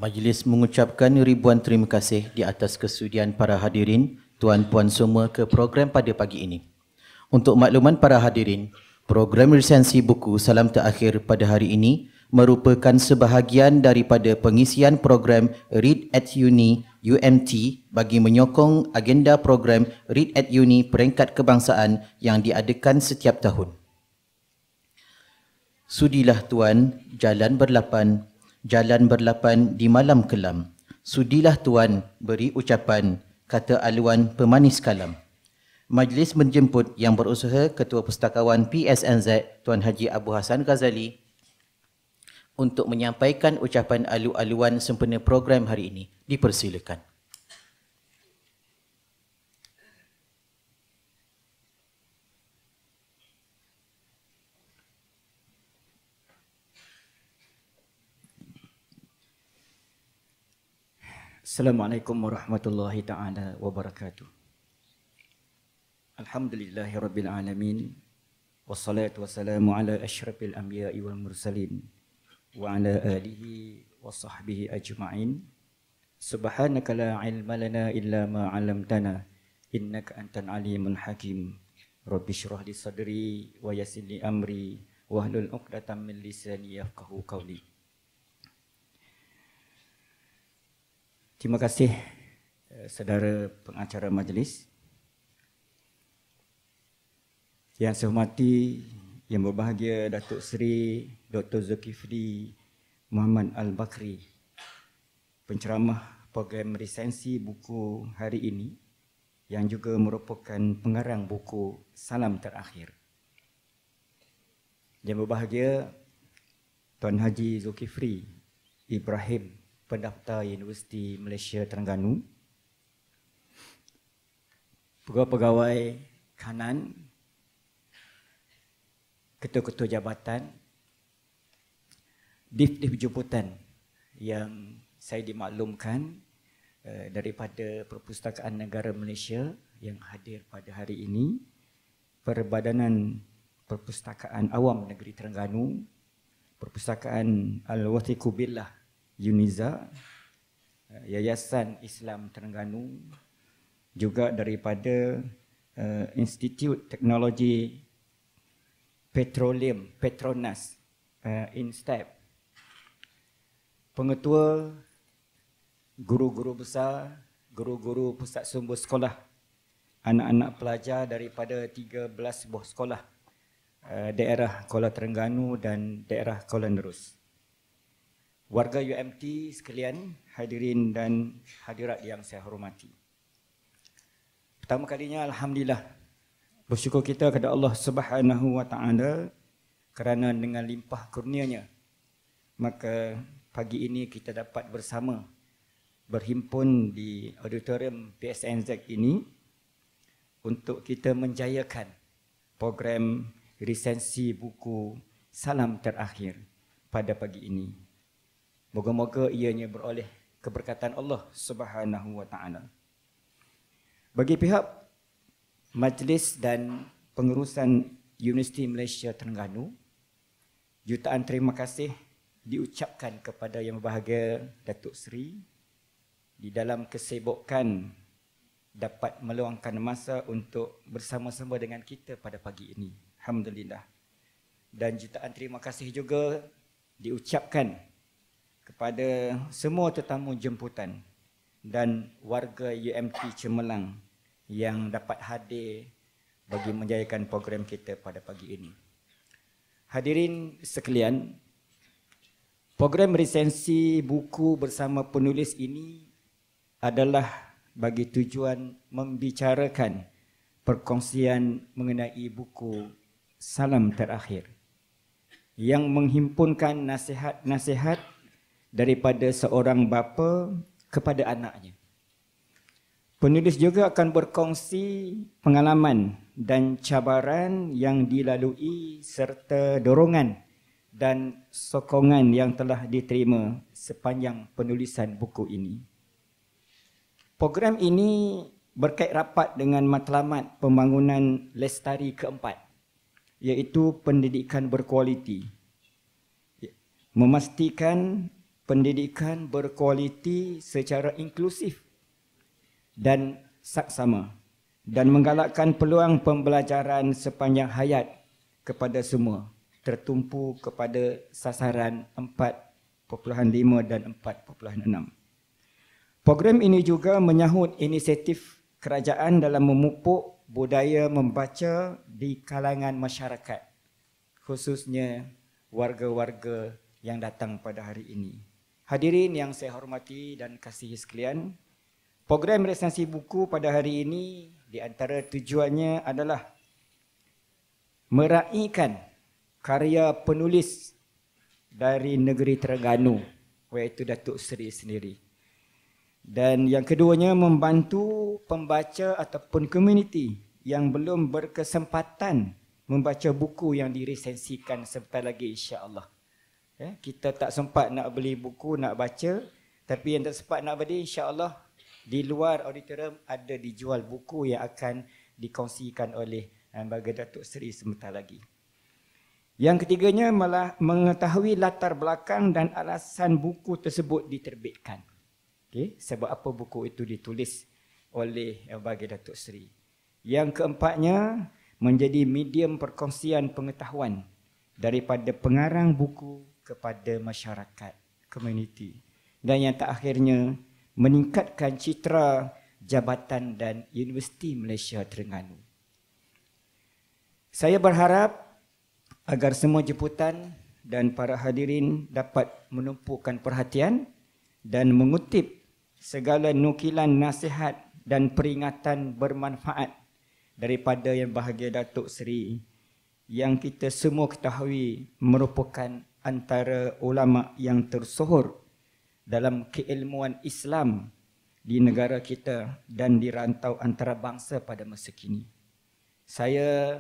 Majlis mengucapkan ribuan terima kasih di atas kesudian para hadirin, tuan-puan semua ke program pada pagi ini. Untuk makluman para hadirin, program resensi buku Salam Terakhir pada hari ini merupakan sebahagian daripada pengisian program Read at Uni UMT bagi menyokong agenda program Read at Uni peringkat kebangsaan yang diadakan setiap tahun. Sudilah tuan, jalan berlapan di malam kelam. Sudilah tuan, beri ucapan, kata aluan pemanis kalam. Majlis menjemput yang berusaha Ketua Pustakawan PSNZ Tuan Haji Abu Hassan Ghazali untuk menyampaikan ucapan alu-aluan sempena program hari ini. Dipersilakan. Assalamualaikum warahmatullahi ta'ala wabarakatuh. Alhamdulillahirabbil alamin. Wassalatu wassalamu ala asyrafil anbiya'i wal mursalin wa ala alihi wa sahbihi ajma'in. Subhanaka la ilma lana illa ma 'allamtana innaka antal alimul hakim. Rabbi shrah li sadri wa yassir li amri wahlul 'uqdatam min lisani yafqahu qawli. Terima kasih saudara pengacara majlis. Yang saya hormati, yang berbahagia Datuk Seri Dr. Zulkifli Muhammad Al-Bakri, penceramah program resensi buku hari ini yang juga merupakan pengarang buku Salam Terakhir. Yang berbahagia Tuan Haji Zulkifli Ibrahim, pendaftar Universiti Malaysia Terengganu, pegawai-pegawai kanan, ketua-ketua jabatan, div-div jemputan yang saya dimaklumkan daripada Perpustakaan Negara Malaysia yang hadir pada hari ini, Perbadanan Perpustakaan Awam Negeri Terengganu, Perpustakaan Al-Wathiqu Billah UNIZA, Yayasan Islam Terengganu, juga daripada Institut Teknologi Petroleum Petronas INSTEP, pengetua, guru-guru besar, guru-guru pusat sumber sekolah, anak-anak pelajar daripada 13 buah sekolah daerah Kuala Terengganu dan daerah Kuala Nerus. Warga UMT sekalian, hadirin dan hadirat yang saya hormati. Pertama kalinya, alhamdulillah, bersyukur kita kepada Allah Subhanahu wa taala kerana dengan limpah kurnianya maka pagi ini kita dapat bersama berhimpun di auditorium PSNZ ini untuk kita menjayakan program resensi buku Salam Terakhir pada pagi ini. Moga-moga ianya beroleh keberkatan Allah Subhanahu wa taala. Bagi pihak majlis dan pengurusan Universiti Malaysia Terengganu, jutaan terima kasih diucapkan kepada yang berbahagia Datuk Seri di dalam kesibukan dapat meluangkan masa untuk bersama-sama dengan kita pada pagi ini. Alhamdulillah. Dan jutaan terima kasih juga diucapkan kepada semua tetamu jemputan dan warga UMT Cemerlang yang dapat hadir bagi menjayakan program kita pada pagi ini. Hadirin sekalian, program resensi buku bersama penulis ini adalah bagi tujuan membicarakan perkongsian mengenai buku Salam Terakhir yang menghimpunkan nasihat-nasihat daripada seorang bapa kepada anaknya. Penulis juga akan berkongsi pengalaman dan cabaran yang dilalui serta dorongan dan sokongan yang telah diterima sepanjang penulisan buku ini. Program ini berkait rapat dengan matlamat pembangunan Lestari keempat, iaitu pendidikan berkualiti, memastikan pendidikan berkualiti secara inklusif dan saksama, dan menggalakkan peluang pembelajaran sepanjang hayat kepada semua, tertumpu kepada sasaran 4.5 dan 4.6. Program ini juga menyahut inisiatif kerajaan dalam memupuk budaya membaca di kalangan masyarakat, khususnya warga-warga yang datang pada hari ini. Hadirin yang saya hormati dan kasihi sekalian, program resensi buku pada hari ini di antara tujuannya adalah meraihkan karya penulis dari negeri Terengganu, iaitu Datuk Seri sendiri. Dan yang keduanya, membantu pembaca ataupun komuniti yang belum berkesempatan membaca buku yang diresensikan sebentar lagi, insya-Allah. Kita tak sempat nak beli buku, nak baca, tapi yang tak sempat nak beli, insya-Allah di luar auditorium ada dijual buku yang akan dikongsikan oleh Baginda Datuk Seri sebentar lagi. Yang ketiganya malah mengetahui latar belakang dan alasan buku tersebut diterbitkan. Okay, sebab apa buku itu ditulis oleh Baginda Datuk Seri. Yang keempatnya, menjadi medium perkongsian pengetahuan daripada pengarang buku kepada masyarakat, komuniti. Dan yang terakhirnya, meningkatkan citra Jabatan dan Universiti Malaysia Terengganu. Saya berharap agar semua jemputan dan para hadirin dapat menumpukan perhatian dan mengutip segala nukilan nasihat dan peringatan bermanfaat daripada Yang Bahagia Datuk Seri yang kita semua ketahui merupakan antara ulama yang tersohor dalam keilmuan Islam di negara kita dan di rantau antarabangsa pada masa kini. Saya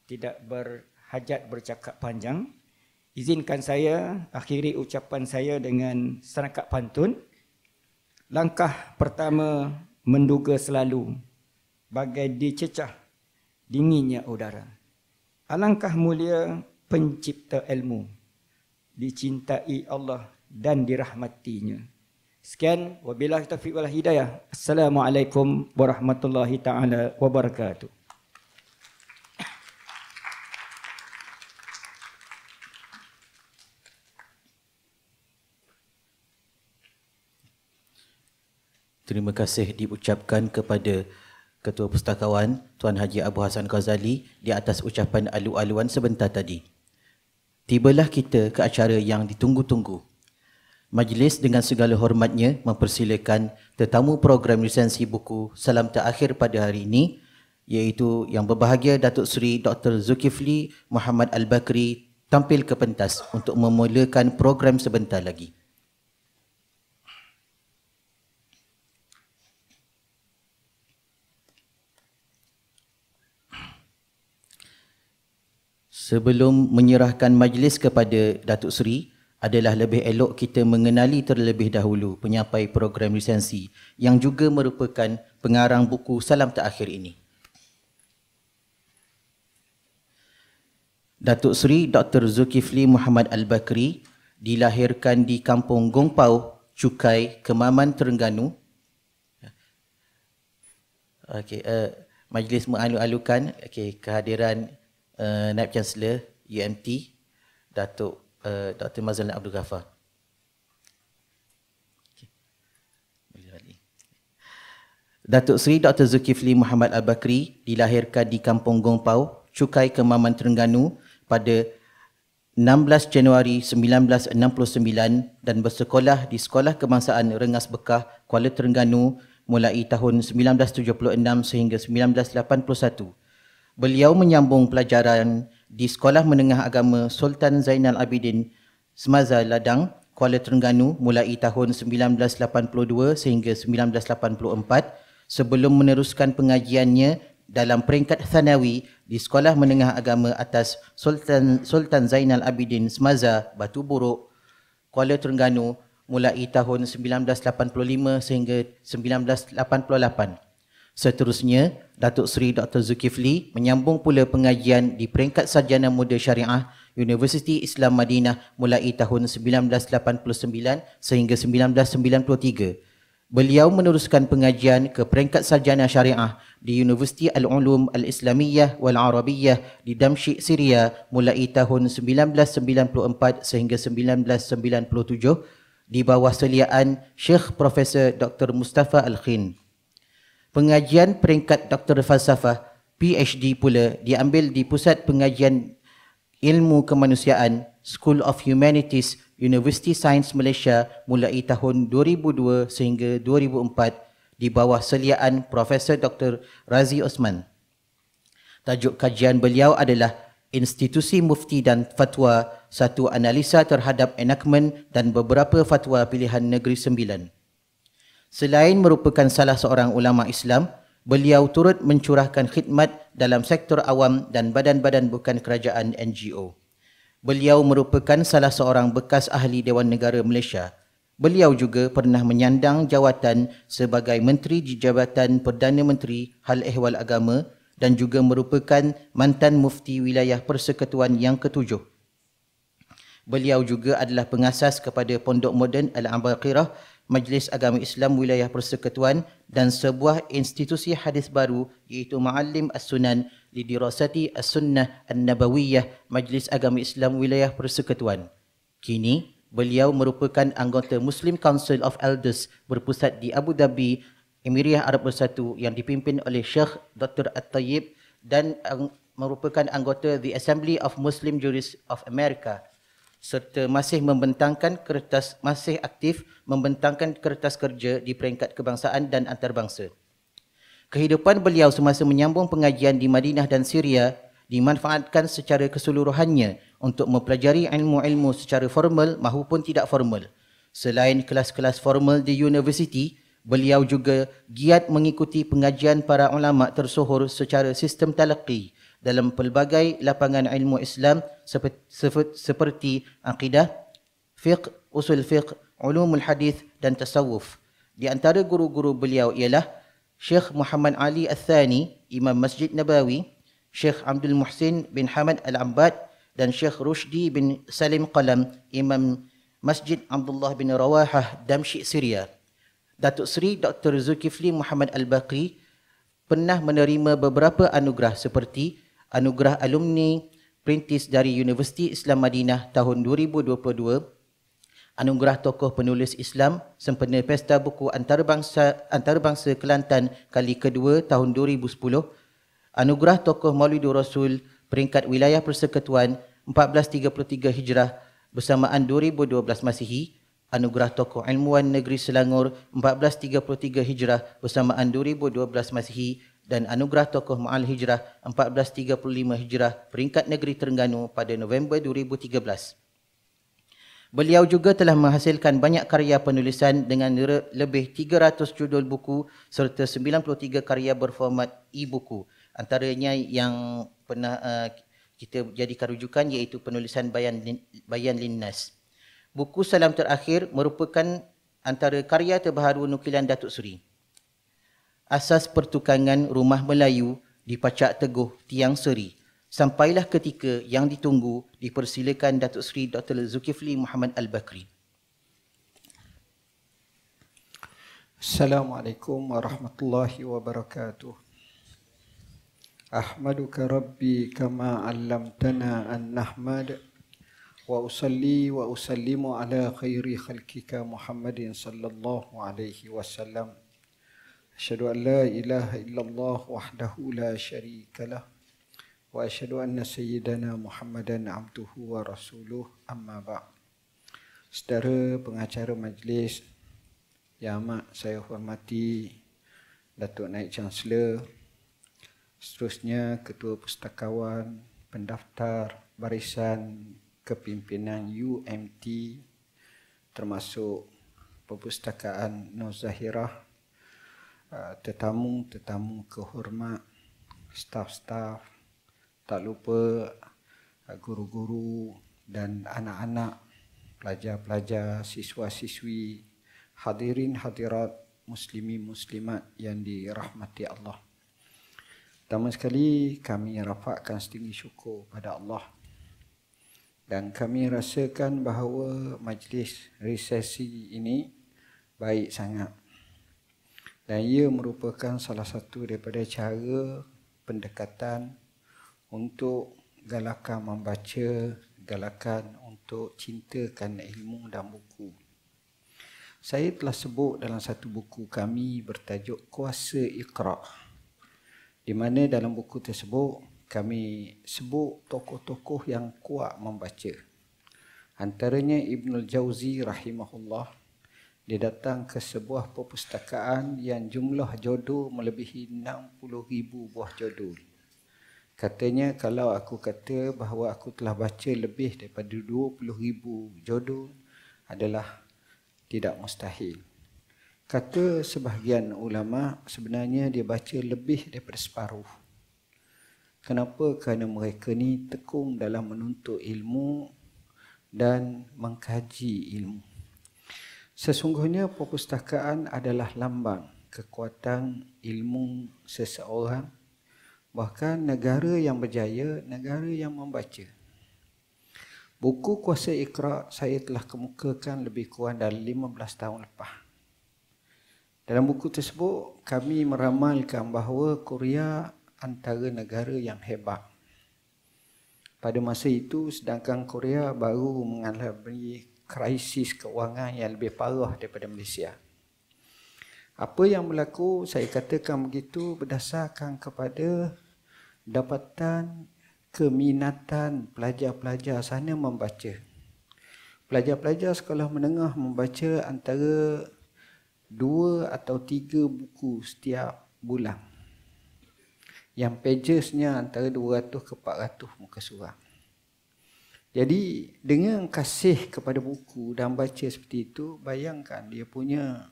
tidak berhajat bercakap panjang. Izinkan saya akhiri ucapan saya dengan serangkap pantun. Langkah pertama menduga selalu, bagai dicecah dinginnya udara. Alangkah mulia pencipta ilmu, dicintai Allah dan dirahmatinya. Sekian, wabillahi taufiq wal hidayah. Assalamualaikum warahmatullahi taala wabarakatuh. Terima kasih diucapkan kepada Ketua Pustakawan Tuan Haji Abu Hassan Ghazali di atas ucapan alu-aluan sebentar tadi. Tibalah kita ke acara yang ditunggu-tunggu. Majlis dengan segala hormatnya mempersilakan tetamu program lisensi buku Salam Terakhir pada hari ini, iaitu Yang Berbahagia Datuk Seri Dr. Zulkifli Muhammad Al-Bakri tampil ke pentas untuk memulakan program sebentar lagi. Sebelum menyerahkan majlis kepada Datuk Seri, adalah lebih elok kita mengenali terlebih dahulu penyampai program lisensi yang juga merupakan pengarang buku Salam Terakhir ini. Datuk Seri Dr. Zulkifli Muhammad Al-Bakri dilahirkan di Kampung Gongpau, Cukai, Kemaman, Terengganu. Majlis mengalu-alukan kehadiran Naib Chancellor UMT Datuk Dr. Mazlan Abdul Ghaffar. Datuk Seri Dr. Zulkifli Muhammad Al-Bakri dilahirkan di Kampung Gongpau, Cukai, Kemaman, Terengganu pada 16 Januari 1969 dan bersekolah di Sekolah Kebangsaan Rengas Bekah, Kuala Terengganu mulai tahun 1976 sehingga 1981. Beliau menyambung pelajaran di Sekolah Menengah Agama Sultan Zainal Abidin Semaza Ladang, Kuala Terengganu mulai tahun 1982 sehingga 1984 sebelum meneruskan pengajiannya dalam peringkat thanawi di Sekolah Menengah Agama Atas Sultan Zainal Abidin Semaza Batu Buruk, Kuala Terengganu mulai tahun 1985 sehingga 1988. Seterusnya, Datuk Seri Dr. Zulkifli menyambung pula pengajian di peringkat Sarjana Muda Syariah Universiti Islam Madinah mulai tahun 1989 sehingga 1993. Beliau meneruskan pengajian ke peringkat Sarjana Syariah di Universiti Al-Ulum Al-Islamiyah wal-Arabiyyah di Damsyik, Syria mulai tahun 1994 sehingga 1997 di bawah seliaan Syekh Profesor Dr. Mustafa Al-Khin. Pengajian peringkat Doktor Falsafah PhD pula diambil di Pusat Pengajian Ilmu Kemanusiaan School of Humanities University Sains Malaysia mulai tahun 2002 sehingga 2004 di bawah seliaan Profesor Dr. Razi Osman. Tajuk kajian beliau adalah Institusi Mufti dan Fatwa, satu analisa terhadap enactment dan beberapa fatwa pilihan Negeri Sembilan. Selain merupakan salah seorang ulama Islam, beliau turut mencurahkan khidmat dalam sektor awam dan badan-badan bukan kerajaan NGO. Beliau merupakan salah seorang bekas ahli Dewan Negara Malaysia. Beliau juga pernah menyandang jawatan sebagai Menteri di Jabatan Perdana Menteri Hal Ehwal Agama dan juga merupakan mantan Mufti Wilayah Persekutuan yang ke-7. Beliau juga adalah pengasas kepada Pondok Moden Al-Abaqirah, Majlis Agama Islam Wilayah Persekutuan dan sebuah institusi hadis baru iaitu Ma'alim As-Sunan Lidirasati As-Sunnah An-Nabawiyah Majlis Agama Islam Wilayah Persekutuan. Kini, beliau merupakan anggota Muslim Council of Elders berpusat di Abu Dhabi, Emiria Arab Bersatu yang dipimpin oleh Syekh Dr. At-Tayyib dan merupakan anggota The Assembly of Muslim Jurists of America, serta masih aktif membentangkan kertas kerja di peringkat kebangsaan dan antarabangsa. Kehidupan beliau semasa menyambung pengajian di Madinah dan Syria dimanfaatkan secara keseluruhannya untuk mempelajari ilmu-ilmu secara formal maupun tidak formal. Selain kelas-kelas formal di universiti, beliau juga giat mengikuti pengajian para ulama tersohor secara sistem talaqi dalam pelbagai lapangan ilmu Islam seperti akidah, fiqh, usul fiqh, ulumul hadis dan tasawuf. Di antara guru-guru beliau ialah Syekh Muhammad Ali Al-Thani, Imam Masjid Nabawi, Syekh Abdul Muhsin bin Hamad Al-Abbad dan Syekh Rushdi bin Salim Qalam, Imam Masjid Abdullah bin Rawahah, Damsyik, Syria. Datuk Seri Dr. Zulkifli Muhammad Al-Baqi pernah menerima beberapa anugerah seperti Anugerah Alumni Perintis dari Universiti Islam Madinah tahun 2022, Anugerah Tokoh Penulis Islam sempena Pesta Buku Antarabangsa Kelantan kali kedua tahun 2010, Anugerah Tokoh Maulidur Rasul peringkat Wilayah Persekutuan 1433 Hijrah bersamaan 2012 Masihi, Anugerah Tokoh Ilmuwan Negeri Selangor 1433 Hijrah bersamaan 2012 Masihi dan Anugerah Tokoh Ma'al Hijrah 1435 Hijrah peringkat Negeri Terengganu pada November 2013. Beliau juga telah menghasilkan banyak karya penulisan dengan lebih 300 judul buku serta 93 karya berformat e-buku. Antaranya yang pernah kita jadikan rujukan iaitu penulisan Bayan Linnas. Buku Salam Terakhir merupakan antara karya terbaharu nukilan Datuk Seri. Asas pertukangan rumah Melayu di Pacak Teguh, Tiang Seri. Sampailah ketika yang ditunggu, dipersilakan Datuk Seri Dr. Zulkifli Muhammad Al-Baqi. Assalamualaikum warahmatullahi wabarakatuh. Ahmaduka Rabbi kama 'allamtana an nahmad wa usalli wa usallimu ala khairi khalqika Muhammadin sallallahu alaihi wasallam. Asyhadu an la ilaha illallah wahdahu la syarika lah wa asyhadu anna sayyidana Muhammadan abduhu wa rasuluh, amma ba'd. Saudara pengacara majlis yang amat saya hormati, Datuk Naib Chancellor, seterusnya Ketua Pustakawan, Pendaftar, Barisan Kepimpinan UMT, termasuk Perpustakaan Nur Zahirah, tetamu-tetamu kehormat, staf-staf, tak lupa guru-guru dan anak-anak, pelajar-pelajar, siswa-siswi, hadirin hadirat muslimin muslimat yang dirahmati Allah. Pertama sekali kami rafakkan setinggi syukur pada Allah. Dan kami rasakan bahawa majlis resesi ini baik sangat. Dan ia merupakan salah satu daripada cara pendekatan untuk galakan membaca, galakan untuk cintakan ilmu dan buku. Saya telah sebut dalam satu buku kami bertajuk Kuasa Iqra', di mana dalam buku tersebut kami sebut tokoh-tokoh yang kuat membaca. Antaranya Ibnul Jauzi rahimahullah. Dia datang ke sebuah perpustakaan yang jumlah judul melebihi 60,000 buah judul. Katanya kalau aku kata bahawa aku telah baca lebih daripada 20,000 judul adalah tidak mustahil. Kata sebahagian ulama, sebenarnya dia baca lebih daripada separuh. Kenapa? Kerana mereka ni tekun dalam menuntut ilmu dan mengkaji ilmu. Sesungguhnya perpustakaan adalah lambang kekuatan ilmu seseorang. Bahkan negara yang berjaya, negara yang membaca. Buku Kuasa Iqra' saya telah kemukakan lebih kurang dari 15 tahun lepas. Dalam buku tersebut, kami meramalkan bahawa Korea antara negara yang hebat. Pada masa itu, sedangkan Korea baru mengalami krisis keuangan yang lebih parah daripada Malaysia. Apa yang berlaku, saya katakan begitu berdasarkan kepada dapatan keminatan pelajar-pelajar sana membaca. Pelajar-pelajar sekolah menengah membaca antara 2 atau 3 buku setiap bulan. Yang pagesnya antara 200 ke 400 muka surat. Jadi dengan kasih kepada buku dan baca seperti itu, bayangkan dia punya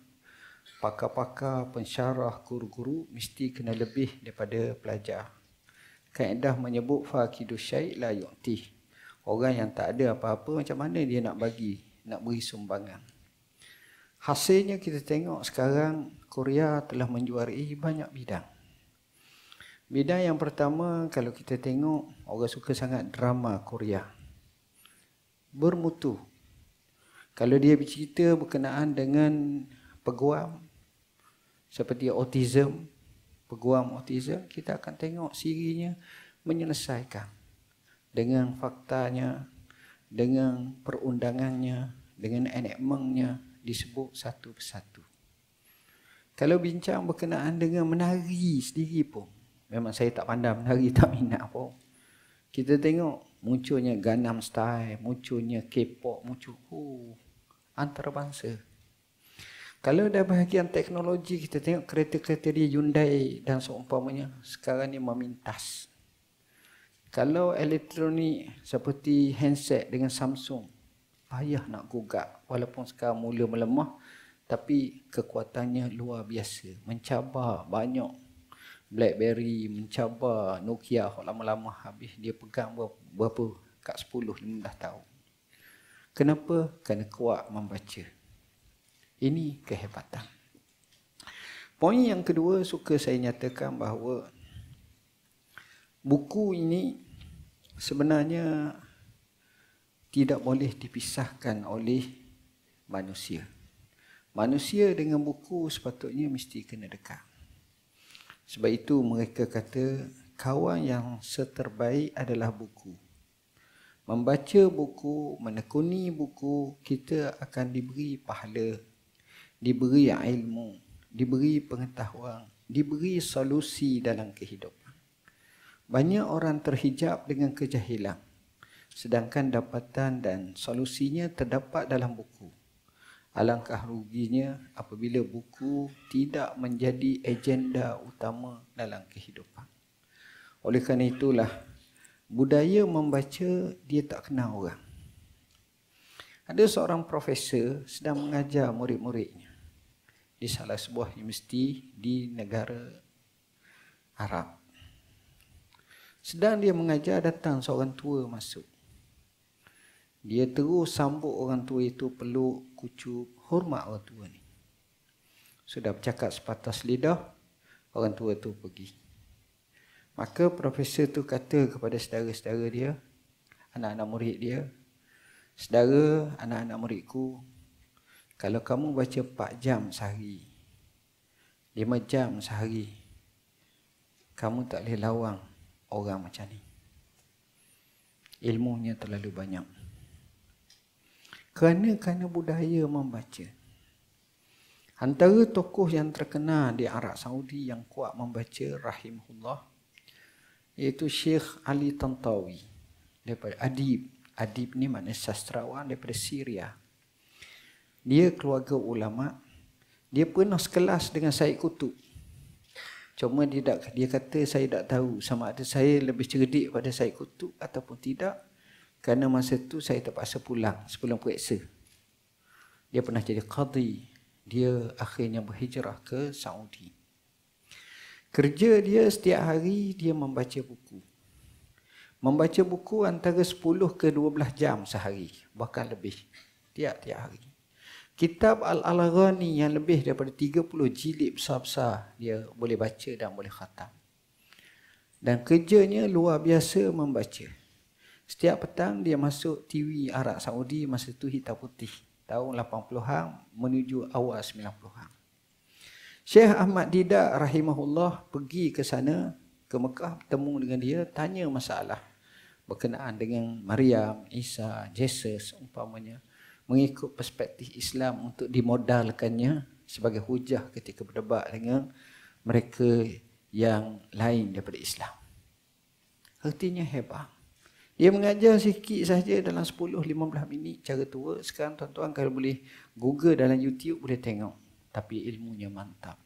pakar-pakar, pensyarah, guru-guru mesti kena lebih daripada pelajar. Kaedah menyebut faqidus syai' la yu'ti. Orang yang tak ada apa-apa, macam mana dia nak beri sumbangan. Hasilnya kita tengok sekarang Korea telah menjuarai banyak bidang. Bidang yang pertama, kalau kita tengok, orang suka sangat drama Korea. Bermutu. Kalau dia bercerita berkenaan dengan peguam seperti autism, peguam autism, kita akan tengok serinya menyelesaikan dengan faktanya, dengan perundangannya, dengan enakmennya, disebut satu persatu. Kalau bincang berkenaan dengan menari sendiri pun, memang saya tak pandai menari, tak minat pun. Kita tengok munculnya Gangnam Style, munculnya K-pop, muncul antarabangsa. Kalau dah bahagian teknologi, kita tengok kereta-kereta dia Hyundai dan seumpamanya sekarang ni memintas. Kalau elektronik seperti handset dengan Samsung, payah nak gugak. Walaupun sekarang mula melemah, tapi kekuatannya luar biasa. Mencabar banyak. BlackBerry mencabar Nokia lama-lama habis dia pegang berapa? Kat 10-15 tahun. Kenapa? Kerana kuat membaca. Ini kehebatan. Poin yang kedua suka saya nyatakan bahawa buku ini sebenarnya tidak boleh dipisahkan oleh manusia. Manusia dengan buku sepatutnya mesti kena dekat. Sebab itu mereka kata kawan yang seterbaik adalah buku. Membaca buku, menekuni buku, kita akan diberi pahala, diberi ilmu, diberi pengetahuan, diberi solusi dalam kehidupan. Banyak orang terhijab dengan kejahilan, sedangkan dapatan dan solusinya terdapat dalam buku. Alangkah ruginya apabila buku tidak menjadi agenda utama dalam kehidupan. Oleh kerana itulah, budaya membaca dia tak kenal orang. Ada seorang profesor sedang mengajar murid-muridnya di salah sebuah universiti di negara Arab. Sedang dia mengajar, datang seorang tua masuk. Dia terus sambut orang tua itu, peluk, kucup, hormat orang tua ni. sudah bercakap sepatas lidah, orang tua tu pergi. Maka profesor tu kata kepada saudara-saudara dia, anak-anak murid dia, saudara, anak-anak muridku, kalau kamu baca 4 jam sehari, 5 jam sehari, kamu tak boleh lawang orang macam ni. Ilmunya terlalu banyak. Kerana budaya membaca. Antara tokoh yang terkenal di Arab Saudi yang kuat membaca rahimahullah, iaitu Syekh Ali Tantawi, daripada adib. Adib ni maknanya sastrawan daripada Syria. Dia keluarga ulama. Dia pernah sekelas dengan Said Qutb. Cuma dia kata saya tak tahu sama ada saya lebih cerdik pada Said Qutb ataupun tidak. Kerana masa tu saya terpaksa pulang sebelum periksa. Dia pernah jadi qadhi. Dia akhirnya berhijrah ke Saudi. Kerja dia setiap hari dia membaca buku. Membaca buku antara 10 ke 12 jam sehari. Bahkan lebih. Tiap-tiap hari. Kitab Al-Ghani yang lebih daripada 30 jilid besar-besar dia boleh baca dan boleh khatam. Dan kerjanya luar biasa membaca. Setiap petang dia masuk TV Arab Saudi, masa tu hitam putih. Tahun 80-an menuju awal 90-an. Syekh Ahmad Didat rahimahullah pergi ke sana, ke Mekah, bertemu dengan dia, tanya masalah berkenaan dengan Maryam, Isa, Jesus umpamanya, mengikut perspektif Islam untuk dimodalkannya sebagai hujah ketika berdebat dengan mereka yang lain daripada Islam. Artinya hebat. Dia mengajar sikit saja dalam 10-15 minit cara tua. Sekarang tuan-tuan kalau boleh Google dalam YouTube boleh tengok. Tapi ilmunya mantap.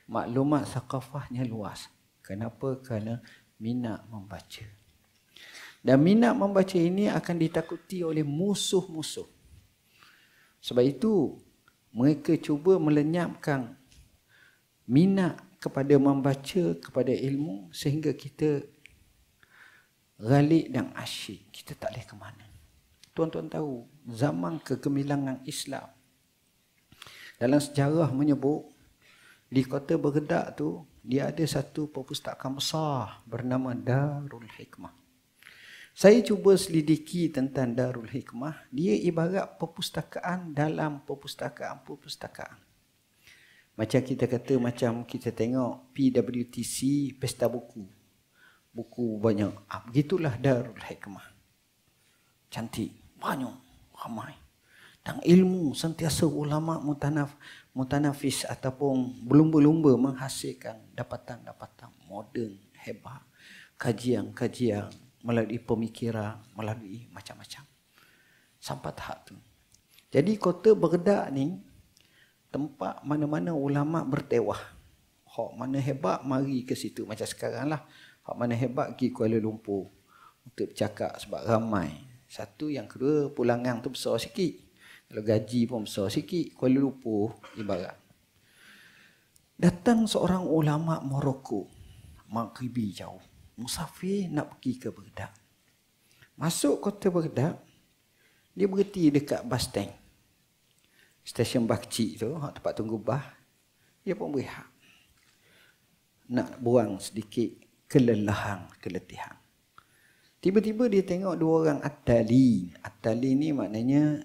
Maklumat sakafahnya luas. Kenapa? Kerana minat membaca. Dan minat membaca ini akan ditakuti oleh musuh-musuh. Sebab itu, mereka cuba melenyapkan minat kepada membaca, kepada ilmu, sehingga kita ghalib dan asyik. Kita tak boleh ke mana. Tuan-tuan tahu, zaman kegemilangan Islam, dalam sejarah menyebut, di kota Baghdad tu, dia ada satu perpustakaan besar bernama Darul Hikmah. Saya cuba selidiki tentang Darul Hikmah. Dia ibarat perpustakaan dalam perpustakaan. Macam kita kata, macam kita tengok PWTC, Pesta Buku. Buku banyak. Begitulah Darul Hikmah. Cantik, banyak, ramai. Dan ilmu sentiasa ulama mutanafis ataupun berlumba-lumba menghasilkan dapatan-dapatan moden, hebat. Kajian-kajian melalui pemikiran, melalui macam-macam. Sampai tahap tu. Jadi kota Baghdad ni, tempat mana-mana ulama' bertewah. Hak mana hebat, mari ke situ. Macam sekarang lah. Hak mana hebat, pergi Kuala Lumpur. Untuk bercakap sebab ramai. Satu, yang kedua, pulangan tu besar sikit. Kalau gaji pun besar sikit. Kuala Lumpur, ibarat. Datang seorang ulama' Morocco. Maghribi jauh. Musafir nak pergi ke Baghdad. Masuk kota Baghdad, dia berhenti dekat bus stand. Stesen bas kecil tu, tempat tunggu bas. Dia pun berehat. Nak buang sedikit keletihan. Tiba-tiba dia tengok dua orang At-Tali. At-Tali ni maknanya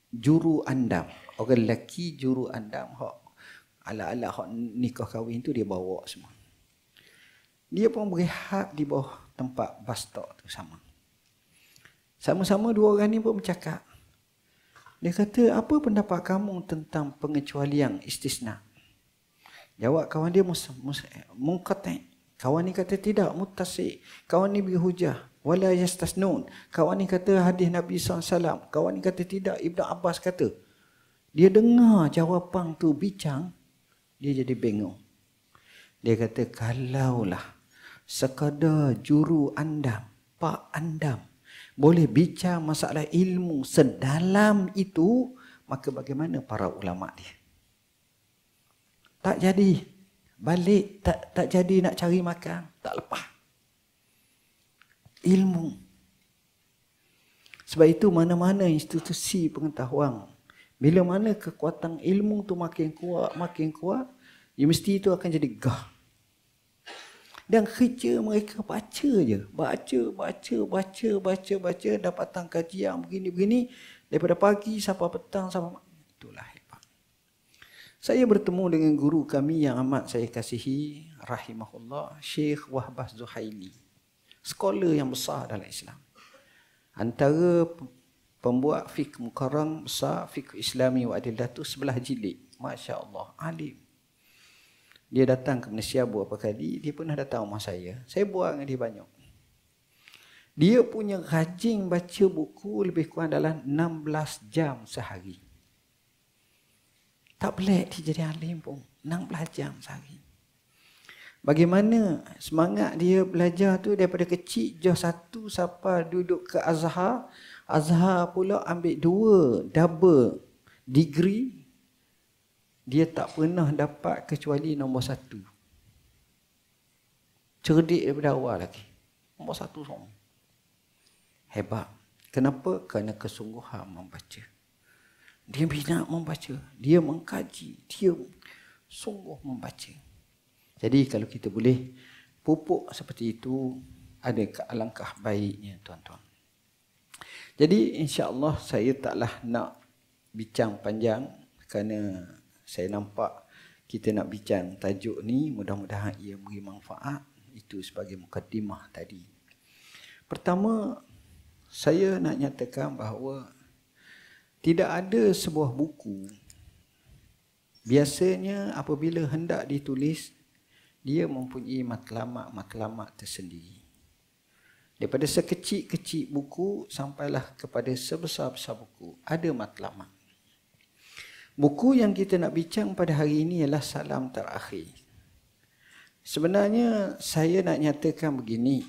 juru andam. Orang lelaki juru andam. Ala-ala hak nikah kahwin tu dia bawa semua. Dia pun berehat di bawah tempat bus stop tu sama. Sama-sama dua orang ni pun bercakap. Dia kata, apa pendapat kamu tentang pengecualian istisna? Jawab kawan dia, mungqati'. Kawan ni kata tidak, muttasi'. Kawan ni beri hujah. Wala yastasnun. Kawan ni kata hadis Nabi SAW. Kawan ni kata tidak, Ibn Abbas kata. Dia dengar jawapan tu bincang, dia jadi bingung. Dia kata, kalaulah sekadar juru andam, pak andam, boleh bincang masalah ilmu sedalam itu, maka bagaimana para ulama dia? Tak jadi. Balik, tak jadi nak cari makan. Tak lepas. Ilmu. Sebab itu mana-mana institusi pengetahuan, Bila mana kekuatan ilmu tu makin kuat, universiti itu akan jadi gah. Dan kerja mereka baca je. Baca. Dapatan kajian begini-begini. Daripada pagi sampai petang sampai itulah hebat. Saya bertemu dengan guru kami yang amat saya kasihi, rahimahullah, Syekh Wahbah Zuhaili. Scholar yang besar dalam Islam. Antara pembuat fiqh mukarram besar, fiqh Islami wa adillatu sebelah jilid. Masya Allah, alim. Dia datang ke Malaysia beberapa kali. Dia pernah datang rumah saya. Saya buat dengan dia banyak. Dia punya rajin baca buku lebih kurang dalam 16 jam sehari. Tak pelik dia jadi alim pun. 16 jam sehari. Bagaimana semangat dia belajar tu daripada kecil. Jauh 1 sampai duduk ke Azhar. Azhar pula ambil 2 double degree. Dia tak pernah dapat kecuali nombor 1. Cerdik daripada awal lagi. Nombor 1 semua. Hebat. Kenapa? Kerana kesungguhan membaca. Dia minat membaca. Dia mengkaji. Dia sungguh membaca. Jadi kalau kita boleh pupuk seperti itu, ada alangkah baiknya tuan-tuan. Jadi insya-Allah saya taklah nak bincang panjang kerana saya nampak kita nak bincang tajuk ni, mudah-mudahan ia beri manfaat. Itu sebagai mukadimah tadi. Pertama, saya nak nyatakan bahawa tidak ada sebuah buku biasanya apabila hendak ditulis, dia mempunyai matlamat tersendiri. Daripada sekecil-kecil buku sampailah kepada sebesar-besar buku, ada matlamat. Buku yang kita nak bincang pada hari ini ialah Salam Terakhir. Sebenarnya saya nak nyatakan begini.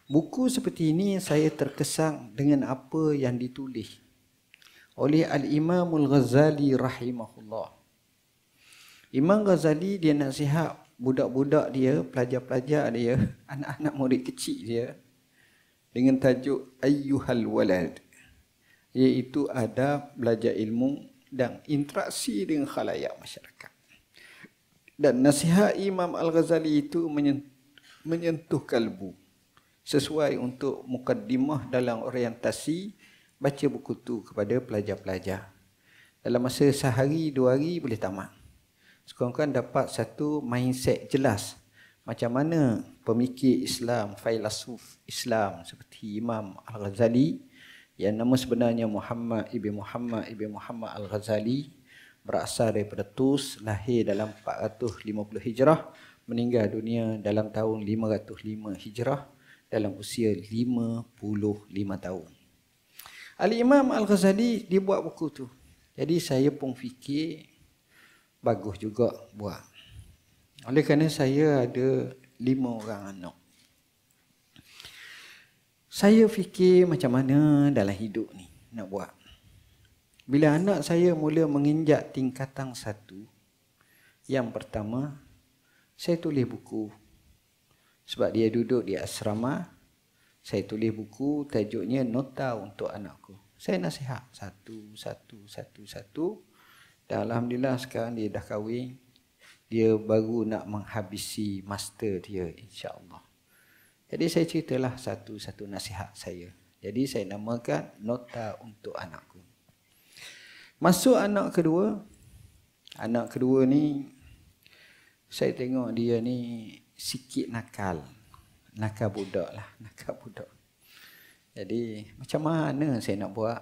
Buku seperti ini saya terkesan dengan apa yang ditulis oleh Al-Imamul Ghazali rahimahullah. Imam Ghazali dia nasihat budak-budak dia, pelajar-pelajar dia, anak-anak murid kecil dia dengan tajuk Ayyuhal Walad, iaitu adab belajar ilmu dan interaksi dengan khalayak masyarakat. Dan nasihat Imam Al-Ghazali itu menyentuh kalbu. Sesuai untuk mukaddimah dalam orientasi baca buku tu kepada pelajar-pelajar. Dalam masa sehari, 2 hari boleh tamat. Sekurang-kurang dapat satu mindset jelas. Macam mana pemikir Islam, filosof Islam seperti Imam Al-Ghazali, yang nama sebenarnya Muhammad ibn Muhammad Al-Ghazali, berasal daripada Tus, lahir dalam 450 Hijrah, meninggal dunia dalam tahun 505 Hijrah dalam usia 55 tahun. Al-Imam Al-Ghazali dia buat buku tu. Jadi saya pun fikir bagus juga buat. Oleh kerana saya ada 5 orang anak. Saya fikir macam mana dalam hidup ni nak buat. Bila anak saya mula menginjak tingkatan 1, yang pertama, saya tulis buku. Sebab dia duduk di asrama, saya tulis buku tajuknya Nota untuk Anakku. Saya nasihat satu. Dan alhamdulillah sekarang dia dah kahwin. Dia baru nak menghabisi master dia, insya-Allah. Jadi saya ceritalah satu nasihat saya. Jadi saya namakan Nota untuk Anakku. Masuk anak kedua. Anak kedua ni saya tengok dia ni sikit nakal. Nakal budak lah, nakal budak. Jadi macam mana saya nak buat?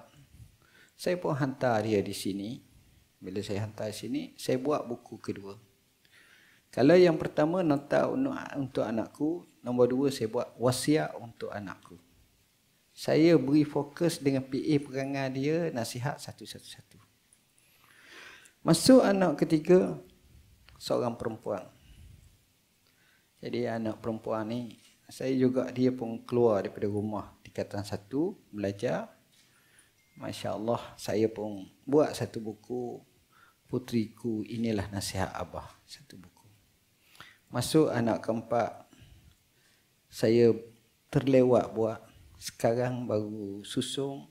Saya pun hantar dia di sini. Bila saya hantar di sini, saya buat buku kedua. Kalau yang pertama Nota untuk Anakku, nombor 2 saya buat Wasiat untuk Anakku. Saya beri fokus dengan PA perangai dia, nasihat satu. Masuk anak ketiga, seorang perempuan. Jadi anak perempuan ni, saya juga dia pun keluar daripada rumah tingkatan 1, belajar. Masya Allah, saya pun buat satu buku, Putriku Inilah Nasihat Abah, satu buku. Masuk anak keempat, saya terlewat buat. Sekarang baru susung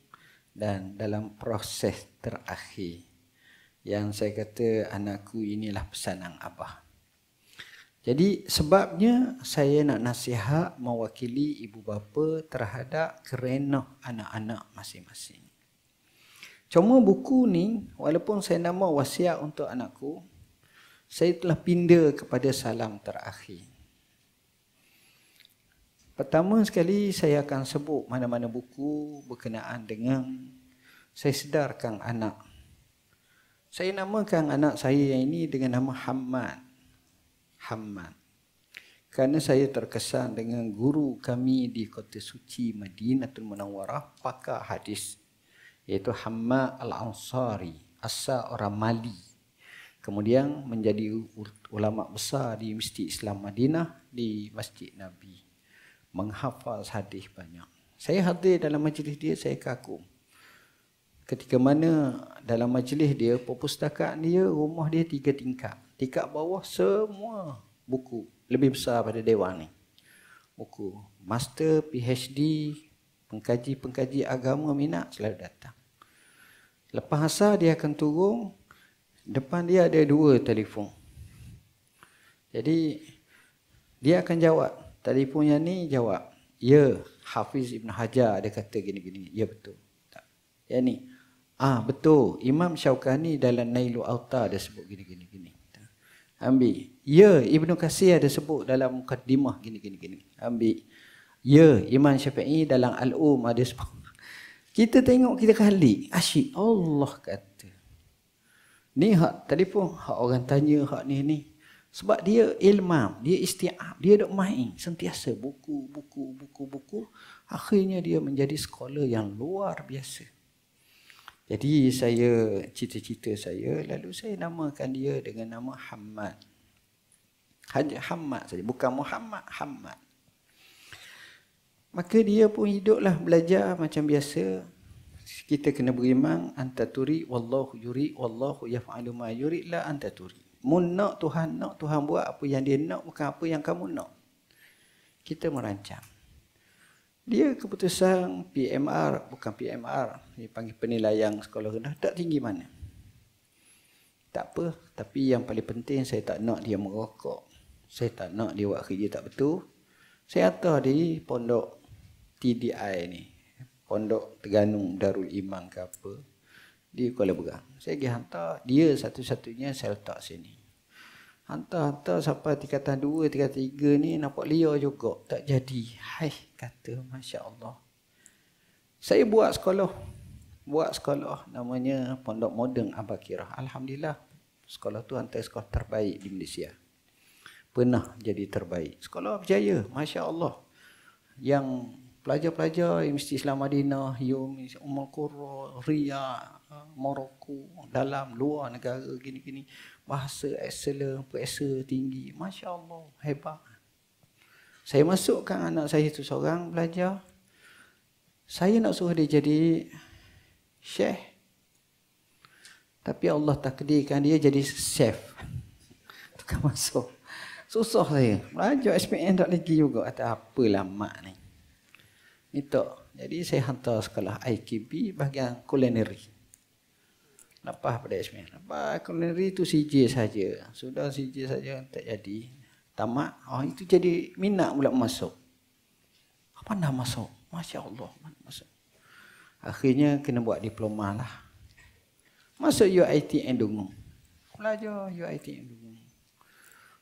dan dalam proses terakhir yang saya kata anakku inilah pesanan Abah. Jadi sebabnya saya nak nasihat mewakili ibu bapa terhadap kerenah anak-anak masing-masing. Cuma buku ni, walaupun saya nama wasiat untuk anakku, saya telah pindah kepada salam terakhir. Pertama sekali saya akan sebut mana-mana buku berkenaan dengan saya sedarkan anak. Saya namakan anak saya yang ini dengan nama Hamad. Kerana saya terkesan dengan guru kami di kota suci Madinatul Munawwarah, pakar hadis, iaitu Hammad Al-Ansari, asal orang Mali. Kemudian menjadi ulama besar di Masjid Islam Madinah, di Masjid Nabi. Menghafaz hadis banyak. Saya hadir dalam majlis dia, saya kagum. Ketika mana dalam majlis dia, perpustakaan dia, rumah dia 3 tingkat. Tingkat bawah semua buku, lebih besar pada dewan ni. Buku master, PhD, pengkaji-pengkaji agama minat selalu datang. Lepas asar dia akan turun, depan dia ada 2 telefon. Jadi dia akan jawab. Telefon yang ni jawab, ya, Hafiz Ibn Hajar dia kata gini-gini. Ya betul. Tak. Yang ni, betul. Imam Syaukani dalam Nailul Autar dia sebut gini-gini. Ambil. Ya, Ibnu Katsir ada sebut dalam Muqaddimah gini-gini. Ambil. Ya, Imam Syafi'i dalam Al-Um ada sebut. Kita tengok, kita kali. Asyik. Allah kata. Ni hak telefon, hak orang tanya, hak ni. Sebab dia ilmam, dia isti'ab, dia duk main sentiasa buku. Akhirnya dia menjadi scholar yang luar biasa. Jadi saya, cita-cita saya, lalu saya namakan dia dengan nama Hamad. Hanya Hamad saja, bukan Muhammad, Hamad. Maka dia pun hiduplah belajar macam biasa. Kita kena beriman, anta turi, wallahu yuri, wallahu yaf'alu ma yuri, la anta turi. Mun nak, Tuhan buat apa yang dia nak, bukan apa yang kamu nak. Kita merancang. Dia keputusan PMR, bukan PMR, dia panggil penilaian sekolah rendah, tak tinggi mana. Tak apa, tapi yang paling penting saya tak nak dia merokok. Saya tak nak dia buat kerja tak betul. Saya hantar di pondok TDI ni, pondok Terengganu Darul Iman ke apa, di Kuala Berang. Saya pergi hantar, dia satu-satunya saya letak sini. Hantar sampai tingkatan 2, tingkatan 3 ni nampak liar juga. Tak jadi. Hai, kata Masya Allah. Saya buat sekolah namanya Pondok Moden Abakirah. Alhamdulillah, sekolah tu antara sekolah terbaik di Malaysia. Pernah jadi terbaik. Sekolah berjaya, Masya Allah. Yang pelajar-pelajar Universiti Islam Madinah, Ummul Qura, Riyadh, Morocco, dalam luar negara gini-gini. Bahasa excellent, periksa tinggi. Masya Allah, hebat. Saya masukkan anak saya tu seorang belajar. Saya nak suruh dia jadi syekh. Tapi Allah takdirkan dia jadi chef. Tukang masuk. Susah saya. Belajar SPM tak lagi juga. Kata apalah mak ni. Itu. Jadi saya hantar sekolah IKB bahagian culinary. Lepas pada SPM. Lepas culinary itu CJ saja. Sudah CJ saja tak jadi. Tamat. Itu jadi minat pula masuk. Apa nak masuk? Masya Allah. Masuk. Akhirnya kena buat diploma lah. Masuk UiTM Dungun. Belajar UiTM Dungun.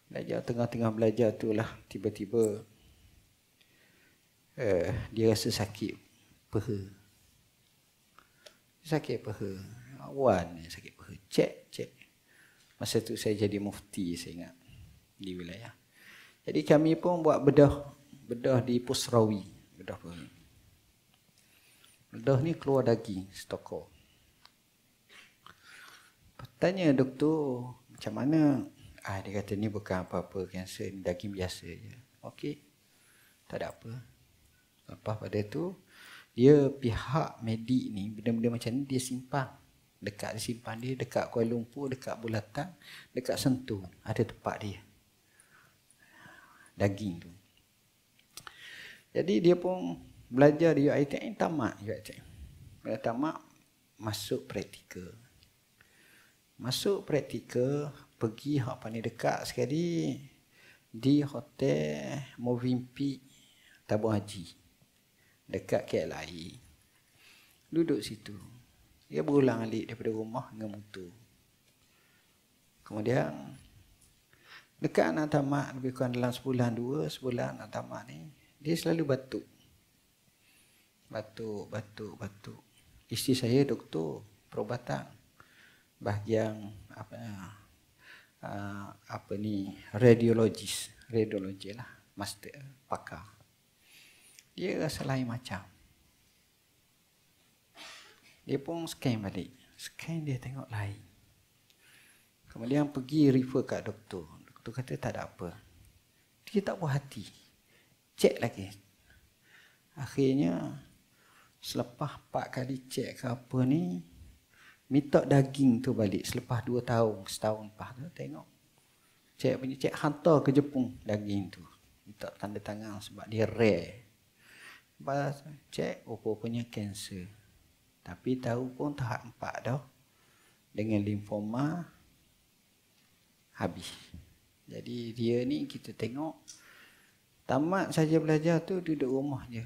Belajar tengah-tengah belajar tu lah. Tiba-tiba dia rasa sakit peha. Sakit peha. Awan sakit peha. Cek. Masa tu saya jadi mufti, saya ingat, di wilayah. Jadi kami pun buat bedah di Pusrawi. Bedah ni keluar daging setokor. Tanya doktor, macam mana? Dia kata ni bukan apa-apa kanser, ni daging biasa je. Okey. Tak ada apa. Lepas pada tu, dia pihak medik ni, benda-benda macam ni dia simpan. Dekat dia simpan dia, dekat Kuala Lumpur, dekat Bulatan, dekat Sentul. Ada tempat dia. Daging tu. Jadi dia pun belajar di UiTM, tamat UiTM. Bila tamat, masuk praktikal. Masuk praktikal, pergi hak paling dekat sekali di hotel Movenpick Tabung Haji dekat KLIA. Duduk situ. Dia berulang alik daripada rumah dengan motor. Kemudian dekat nak tamat, lebih kurang dalam sebulan, 2 sebulan nak tamat ni, dia selalu batuk. Batuk. Isteri saya doktor perubatan bahagian radiologi lah, master pakar. Dia rasa lain macam. Dia pun scan balik. Scan dia tengok lain. Kemudian pergi refer kat doktor. Doktor kata tak ada apa. Dia tak puas hati. Cek lagi. Akhirnya selepas 4 kali cek ke apa ni, minta daging tu balik selepas 2 tahun, setahun lepas tu tengok. Cek hantar ke Jepun daging tu. Minta tanda tangan sebab dia rare. Lepas cek rupanya kanser. Tapi tahu pun tahap 4 dah. Dengan limfoma habis. Jadi dia ni kita tengok tamat saja belajar tu duduk rumah je.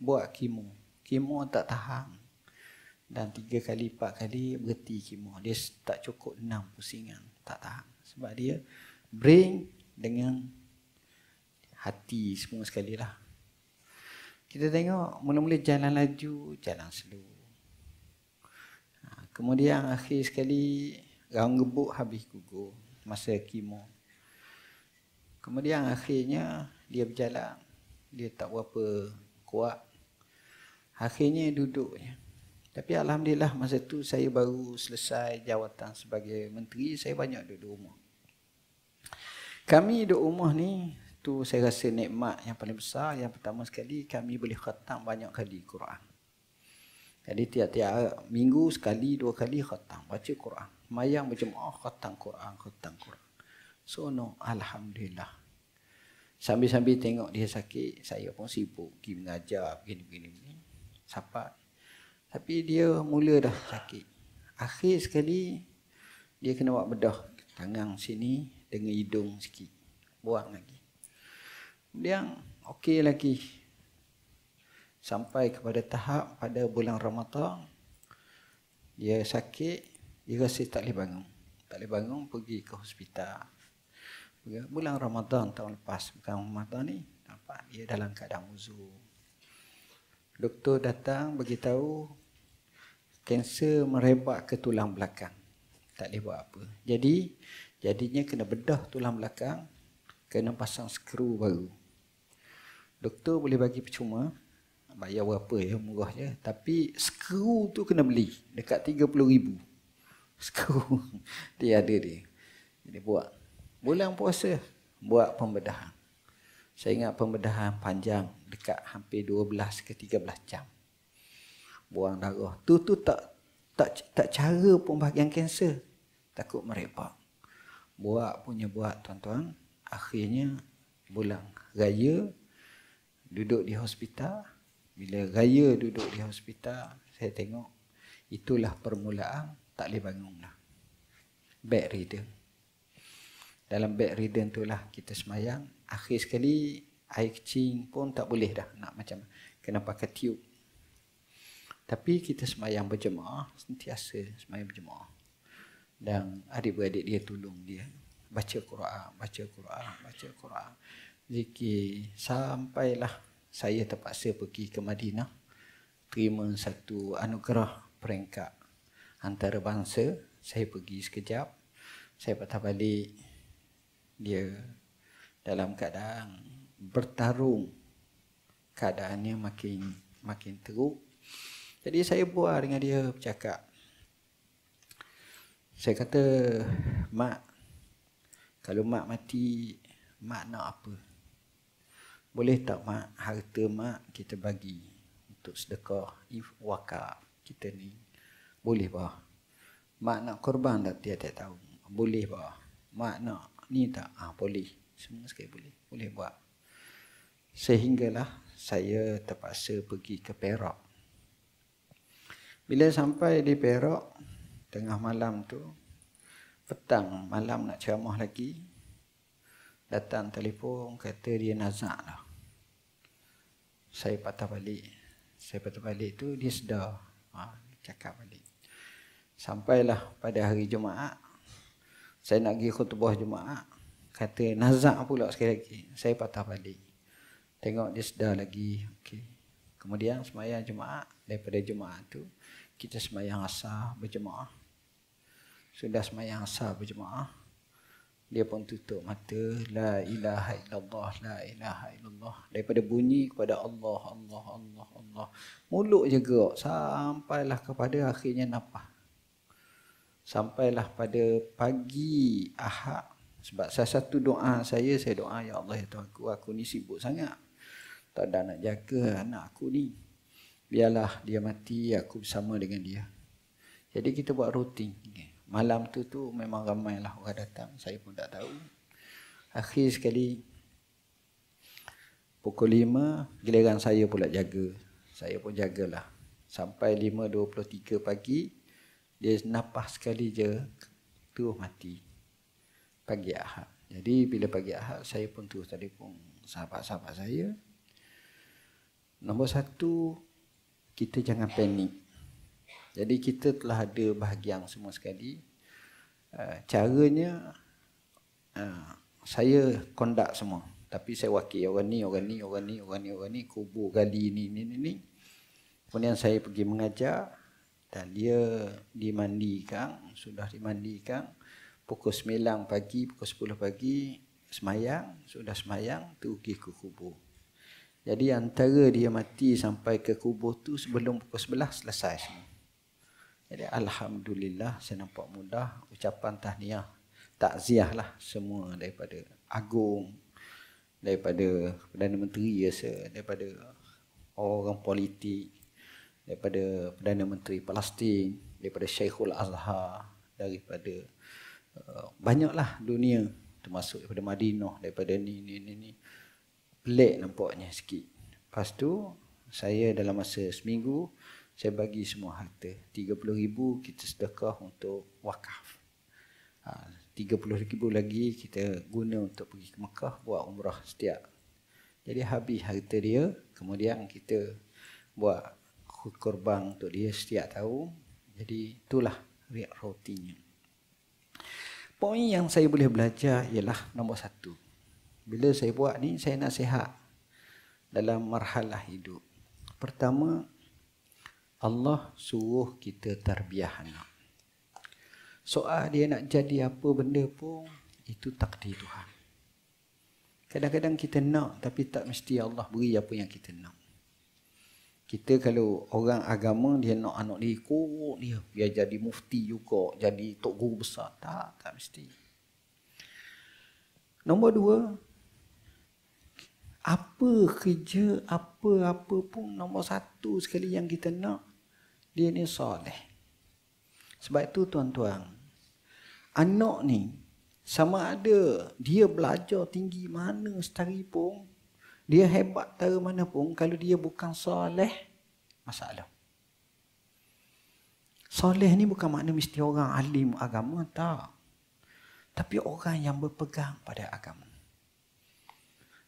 Buat kemo. Kemo tak tahan. Dan 3 kali 4 kali berhenti kemo. Dia tak cukup 6 pusingan. Tak tahan. Sebab dia brain dengan hati semua sekali lah. Kita tengok mula-mula jalan laju, jalan slow. Kemudian akhir sekali raung gebuk habis gugur masa kemo. Kemudian akhirnya dia berjalan. Dia tak berapa kuat. Akhirnya duduk je. Tapi alhamdulillah masa tu saya baru selesai jawatan sebagai menteri, saya banyak duduk rumah. Kami duduk rumah ni, tu saya rasa nikmat yang paling besar. Yang pertama sekali kami boleh khatam banyak kali Quran. Jadi tiap-tiap minggu sekali, 2 kali khatam, baca Quran. Mayang berjemaah khatam Quran. So no, alhamdulillah. Sambil-sambil tengok dia sakit, saya pun sibuk pergi mengajar begini-begini. Sapat. Tapi dia mula dah sakit. Akhir sekali dia kena buat bedah tangan sini dengan hidung sikit. Buang lagi. Kemudian okey lagi. Sampai kepada tahap pada bulan Ramadan dia sakit, dia rasa tak boleh bangun. Tak boleh bangun, pergi ke hospital. Bulan Ramadan tahun lepas, bukan Ramadan ni, nampak dia dalam keadaan uzur. Doktor datang beritahu kanser merebak ke tulang belakang. Tak boleh buat apa. Jadinya kena bedah tulang belakang, kena pasang skru baru. Doktor boleh bagi percuma, bayar berapa ya, murah je. Tapi skru tu kena beli dekat 30,000. Skru dia ada dia. Jadi buat bulan puasa buat pembedahan. Saya ingat pembedahan panjang dekat hampir 12 ke 13 jam. Buang darah. Tu tak cara pun bahagian kanser. Takut merebak. Buat tuan-tuan. Akhirnya bulan raya duduk di hospital. Bila raya duduk di hospital, saya tengok itulah permulaan tak boleh bangun lah. Bedridden. Dalam bedridden itulah kita semayang. Akhir sekali air kecil pun tak boleh dah nak macam kena pakai tiup. Tapi kita semayang berjemaah, sentiasa semayang berjemaah. Dan adik-beradik dia tolong dia baca Quran. Zikir sampailah saya terpaksa pergi ke Madinah, terima satu anugerah peringkat antarabangsa. Saya pergi sekejap, saya patah balik, dia dalam keadaan bertarung, keadaannya makin teruk. Jadi saya buat dengan dia, bercakap. Saya kata, Mak, kalau Mak mati, Mak nak apa? Boleh tak Mak, harta Mak kita bagi untuk sedekah, wakaf kita ni? Boleh bah. Mak nak korban tak tiap-tiap tahun? Boleh bah. Mak nak ni tak? Boleh. Semua sekali boleh. Boleh buat. Sehinggalah saya terpaksa pergi ke Perak. Bila sampai di Perak, tengah malam tu, petang malam nak ceramah lagi, datang telefon kata dia nazak lah. Saya patah balik. Saya patah balik tu dia sedar. Cakap balik. Sampailah pada hari Jumaat, saya nak pergi khutbah Jumaat, kata nazak pula sekali lagi. Saya patah balik. Tengok dia sedar lagi. Okey. Kemudian sembahyang Jumaat. Daripada Jumaat tu kita sembahyang asar berjemaah. Sudah sembahyang asar berjemaah, dia pun tutup mata, la ilaha illallah, la ilaha illallah. Daripada bunyi kepada Allah, Allah, Allah, Allah. Mulut je gerak sampailah kepada akhirnya nafas. Sampailah pada pagi Ahad. Sebab salah satu doa saya doa, ya Allah ya Tuhan aku ni sibuk sangat. Tak ada nak jaga anak aku ni. Biarlah dia mati, aku bersama dengan dia. Jadi kita buat rutin. Malam tu memang ramailah orang datang. Saya pun tak tahu. Akhir sekali, pukul 5, giliran saya pula jaga. Saya pun jagalah. Sampai 5.23 pagi, dia nafas sekali je, terus mati. Pagi Ahad. Jadi bila pagi Ahad, saya pun terus telefon sahabat-sahabat saya. Nombor 1, kita jangan panik. Jadi kita telah ada bahagian semua sekali. Caranya saya kondak semua. Tapi saya wakil orang ni, kubur gali ni. Kemudian saya pergi mengajar dan dia dimandikan, sudah dimandikan. Pukul 9 pagi, pukul 10 pagi semayang, sudah semayang tu pergi ke kubur. Jadi antara dia mati sampai ke kubur tu sebelum pukul 11 selesai semua. Jadi alhamdulillah saya nampak mudah. Ucapan tahniah, takziah lah semua daripada Agung, daripada Perdana Menteri biasa, daripada orang politik, daripada Perdana Menteri Palestin, daripada Syekhul Azhar, daripada banyaklah dunia, termasuk daripada Madinah, daripada ni. Pelik nampaknya sikit. Lepas tu saya dalam masa seminggu saya bagi semua harta. 30,000 kita sedekah untuk wakaf. 30,000 lagi kita guna untuk pergi ke Mekah buat umrah setiap. Jadi habis harta dia, kemudian kita buat kurban untuk dia setiap tahun. Jadi itulah rutinnya. Poin yang saya boleh belajar ialah nombor 1. Bila saya buat ni, saya nasihat dalam marhalah hidup. Pertama, Allah suruh kita tarbiyah anak. Soal dia nak jadi apa benda pun, itu takdir Tuhan. Kadang-kadang kita nak, tapi tak mesti Allah beri apa yang kita nak. Kita kalau orang agama, dia nak anak dia ikut dia. Biar jadi mufti juga, jadi tok guru besar. Tak mesti. Nombor 2, apa kerja, apa-apa pun, nombor 1 sekali yang kita nak, dia ni soleh. Sebab itu tuan-tuan, anak ni sama ada dia belajar tinggi mana sekalipun, dia hebat tara mana pun, kalau dia bukan soleh, masalah. Soleh ni bukan makna mesti orang alim agama, tak. Tapi orang yang berpegang pada agama.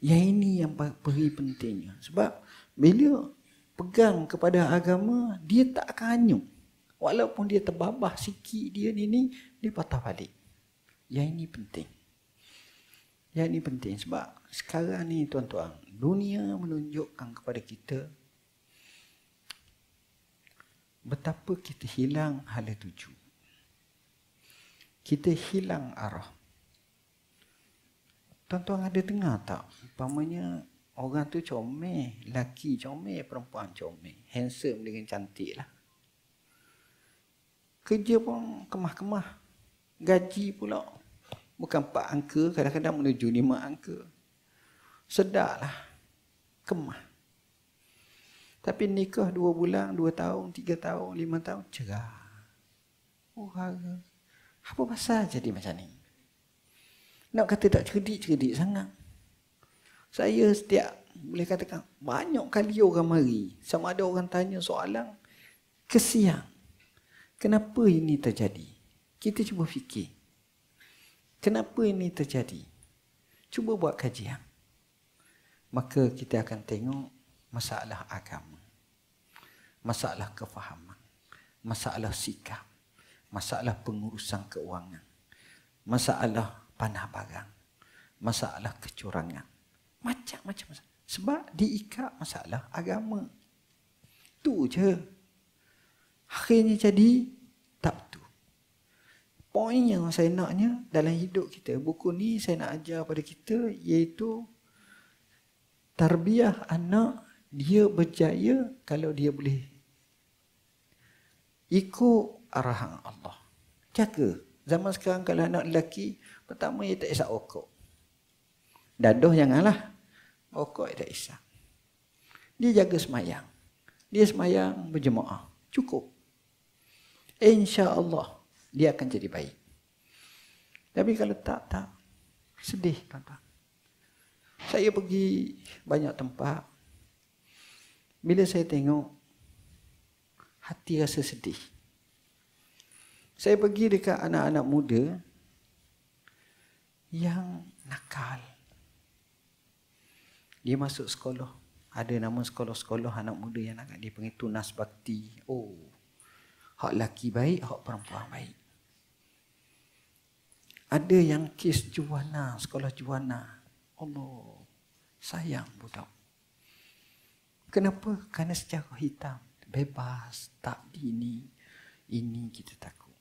Yang ini yang beri pentingnya. Sebab bila pegang kepada agama, dia tak akan hanyut. Walaupun dia terbabah sikit dia ni, dia patah balik. Yang ini penting. Yang ini penting sebab sekarang ni tuan-tuan, dunia menunjukkan kepada kita betapa kita hilang hala tuju. Kita hilang arah. Tuan-tuan ada dengar tak? Umpamanya orang tu comel, lelaki comel, perempuan comel. Handsome dengan cantik lah. Kerja pun kemah-kemah. Gaji pula bukan 4 angka, kadang-kadang menuju 5 angka. Sedap lah. Kemah. Tapi nikah 2 bulan, 2 tahun, 3 tahun, 5 tahun, cerah. Oh, harga. Apa pasal jadi macam ni? Nak kata tak cerdik sangat. Saya setiap, boleh katakan, banyak kali orang mari. Sama ada orang tanya soalan, kesian. Kenapa ini terjadi? Kita cuba fikir. Kenapa ini terjadi? Cuba buat kajian. Maka kita akan tengok masalah agama, masalah kefahaman, masalah sikap, masalah pengurusan keuangan, masalah panah barang, masalah kecurangan. Macam-macam masalah. Sebab diikat masalah agama. Tu je. Akhirnya jadi tak betul. Poin yang saya naknya dalam hidup kita, buku ni saya nak ajar pada kita, iaitu tarbiyah anak dia berjaya kalau dia boleh ikut arahan Allah. Jaga. Zaman sekarang kalau anak lelaki, pertama dia tak isap rokok. Dadah janganlah. Rokok dia tak isap. Dia jaga semayang. Dia semayang berjemaah. Cukup. InsyaAllah dia akan jadi baik. Tapi kalau tak. Sedih tuan-tuan. Saya pergi banyak tempat. Bila saya tengok, hati rasa sedih. Saya pergi dekat anak-anak muda yang nakal. Dia masuk sekolah. Ada nama sekolah-sekolah anak muda yang nak dia panggil Tunas Bakti. Oh, hak laki baik, hak perempuan baik. Ada yang kes juana, sekolah juana. Allah, sayang budak. Kenapa? Kerana sejarah hitam. Bebas, tak dini. Ini kita takut.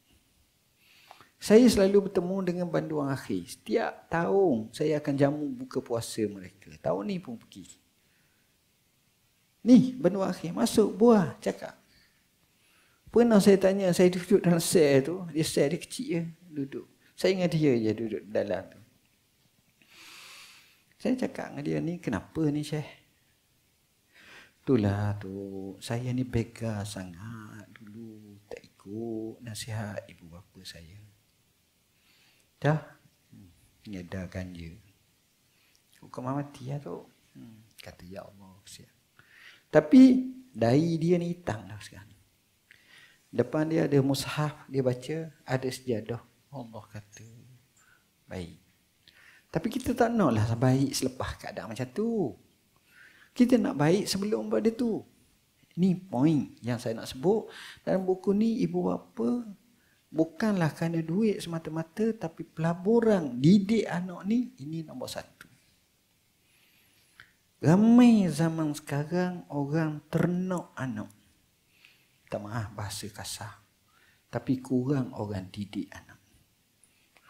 Saya selalu bertemu dengan banduan akhir. Setiap tahun saya akan jamu buka puasa mereka. Tahun ni pun pergi. Ni banduan akhir. Masuk, buah, cakap. Pernah saya tanya, saya duduk dalam sel tu. Dia sel dia kecil je, duduk. Saya ingat dia je duduk dalam tu. Saya cakap dengan dia, ni kenapa ni Syekh? Itulah tu, saya ni bega sangat dulu. Tak ikut nasihat ibu bapa saya. Dah, nyedarkan je. Hukuman mati lah tu. Kata, ya Allah, kesian. Tapi, dahi dia ni hitam dah sekarang. Depan dia ada mushaf, dia baca, ada sejadah. Allah kata, baik. Tapi kita tak nak lah baik selepas keadaan macam tu. Kita nak baik sebelum pada tu. Ini poin yang saya nak sebut. Dalam buku ni, ibu bapa bukanlah kerana duit semata-mata, tapi pelaburan didik anak ni, ini nombor satu. Ramai zaman sekarang orang ternak anak. Tak maaf bahasa kasar. Tapi kurang orang didik anak.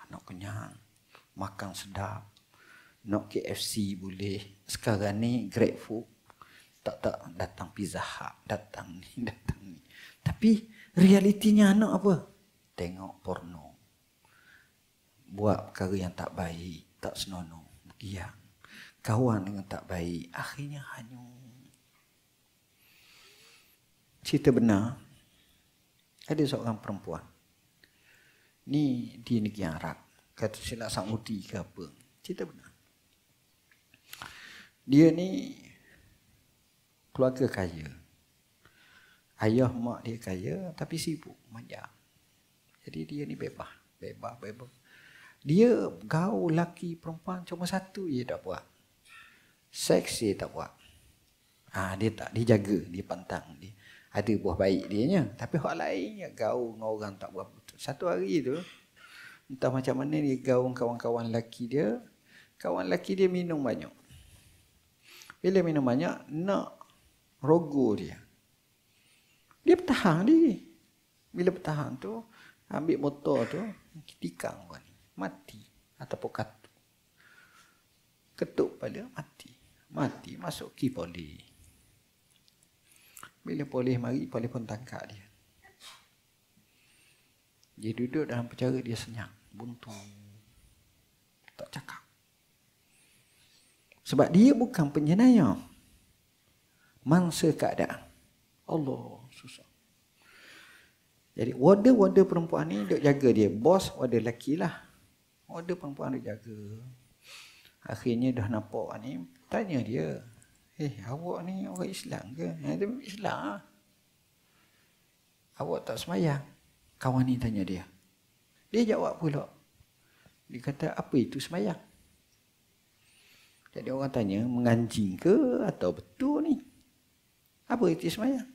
Anak kenyang, makan sedap, nak KFC boleh. Sekarang ni GrabFood, tak datang Pizza Hut, datang ni. Tapi realitinya anak apa? Tengok porno. Buat perkara yang tak baik, tak senonoh, giang. Kawan dengan tak baik, akhirnya hanyut. Cerita benar, ada seorang perempuan. Ni di negeri Arab. Kata silap Saudi ke apa. Cerita benar. Dia ni keluarga kaya. Ayah mak dia kaya tapi sibuk, manja. Jadi dia ni bebas. Dia gaul laki perempuan cuma satu je tak buat. Seks dia tak buat. Dia tak, dia jaga, dia pantang. Dia ada buah baik dia nya. Tapi hak lain gaul dengan orang tak buat betul. Satu hari tu, entah macam mana dia gaul kawan-kawan laki dia. Kawan laki dia minum banyak. Bila minum banyak, nak rogo dia. Dia bertahan dia. Bila bertahan tu, ambil motor tu, tikang orang ni. Mati. Ataupun katuk. Ketuk pada mati. Mati, masuk ke polis. Bila polis mari, polis pun tangkap dia. Dia duduk dalam penjara, dia senyap. Buntu. Tak cakap. Sebab dia bukan penjenayah. Mangsa keadaan. Allah, susah. Jadi warder perempuan ni duk jaga dia. Bos warder lelaki lah. Warder perempuan duk jaga. Akhirnya dah nampak ni, tanya dia. Awak ni orang Islam ke? Dia Islam lah. Awak tak semayang. Kawan ni tanya dia. Dia jawab pula. Dia kata, apa itu sembahyang? Jadi orang tanya, menganjing ke atau betul ni? Apa itu sembahyang?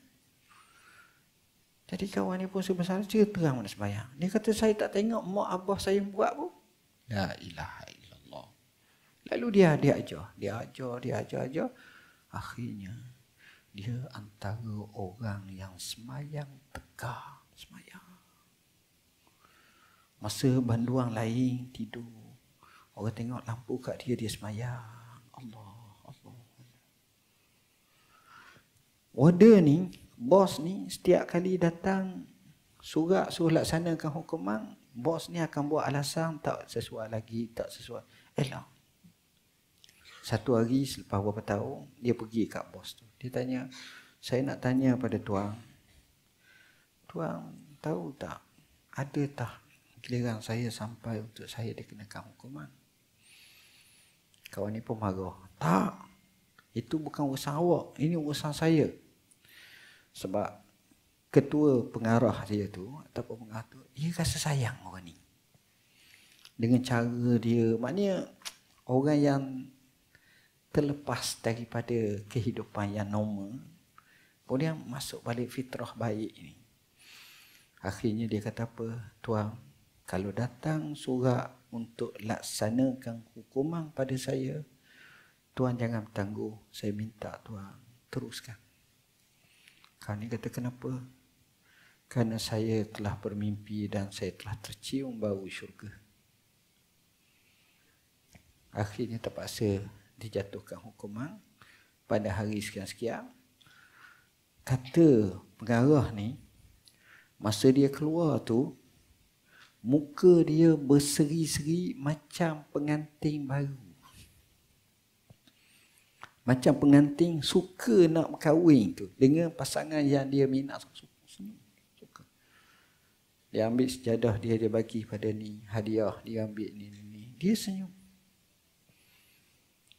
Jadi kawan ni pun sebesar cerita terang mana sembahyang. Dia kata, saya tak tengok mak abah saya buat pun. La ilaha illallah. Lalu dia ajar. Akhirnya, dia antara orang yang sembahyang tegak. Sembahyang. Masa banduang lain tidur. Orang tengok lampu kat dia sembahyang. Allah. Order ni, bos ni setiap kali datang surat suruh laksanakan hukuman, bos ni akan buat alasan tak sesuai lagi, tak sesuai. Elok. Satu hari selepas beberapa tahun, dia pergi kat bos tu. Dia tanya, saya nak tanya pada tuan. Tuan tahu tak, ada tak giliran saya sampai untuk saya dikenakan hukuman? Kawan ni pun marah. Tak, itu bukan urusan awak, ini urusan saya. Sebab ketua pengarah dia tu, ataupun pengarah tu, dia rasa sayang orang ni. Dengan cara dia, maknanya orang yang terlepas daripada kehidupan yang normal, kemudian masuk balik fitrah baik ni. Akhirnya dia kata apa? Tuan, kalau datang surat untuk laksanakan hukuman pada saya, tuan jangan bertangguh. Saya minta tuan teruskan. Kawan ni kata, kenapa? Kerana saya telah bermimpi dan saya telah tercium bau syurga. Akhirnya terpaksa dijatuhkan hukuman pada hari sekian-sekian. Kata pengarah ni, masa dia keluar tu, muka dia berseri-seri macam pengantin baru. Macam pengantin suka nak berkahwin tu dengan pasangan yang dia minat. Suka. Dia ambil sejadah dia bagi pada ni, hadiah dia ambil ni. Dia senyum.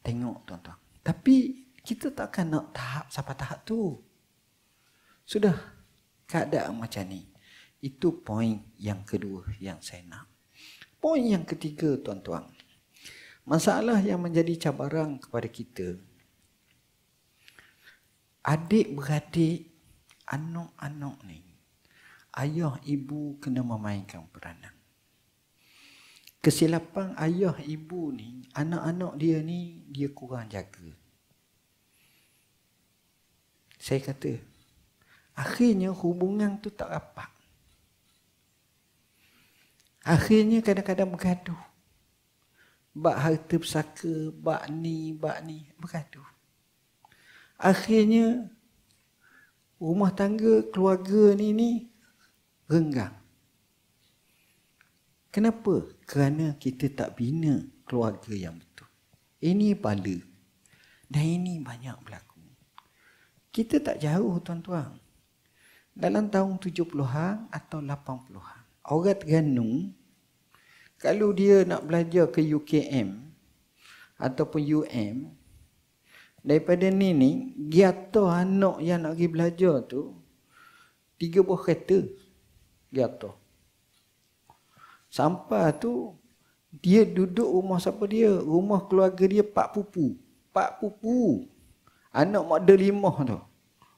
Tengok tuan-tuan. Tapi kita takkan nak tahap sampai tahap tu. Sudah keadaan macam ni. Itu poin yang kedua yang saya nak. Poin yang ketiga tuan-tuan. Masalah yang menjadi cabaran kepada kita. Adik-beradik, anak-anak ni. Ayah ibu kena memainkan peranan. Kesilapan ayah ibu ni, anak-anak dia ni, dia kurang jaga. Saya kata, akhirnya hubungan tu tak rapat. Akhirnya kadang-kadang bergaduh. Bak harta pusaka, bak ni, bergaduh. Akhirnya rumah tangga, keluarga ni renggang. Kenapa? Kerana kita tak bina keluarga yang betul. Ini bala. Dan ini banyak berlaku. Kita tak jauh tuan-tuan. Dalam tahun 70-an atau 80-an. Orang Terengganu, kalau dia nak belajar ke UKM ataupun UM, daripada ni jatuh anak yang nak pergi belajar tu 3 buah kereta jatuh. Sampai tu dia duduk rumah siapa dia? Rumah keluarga dia 4 pupu. 4 pupu. Anak model 5 tu.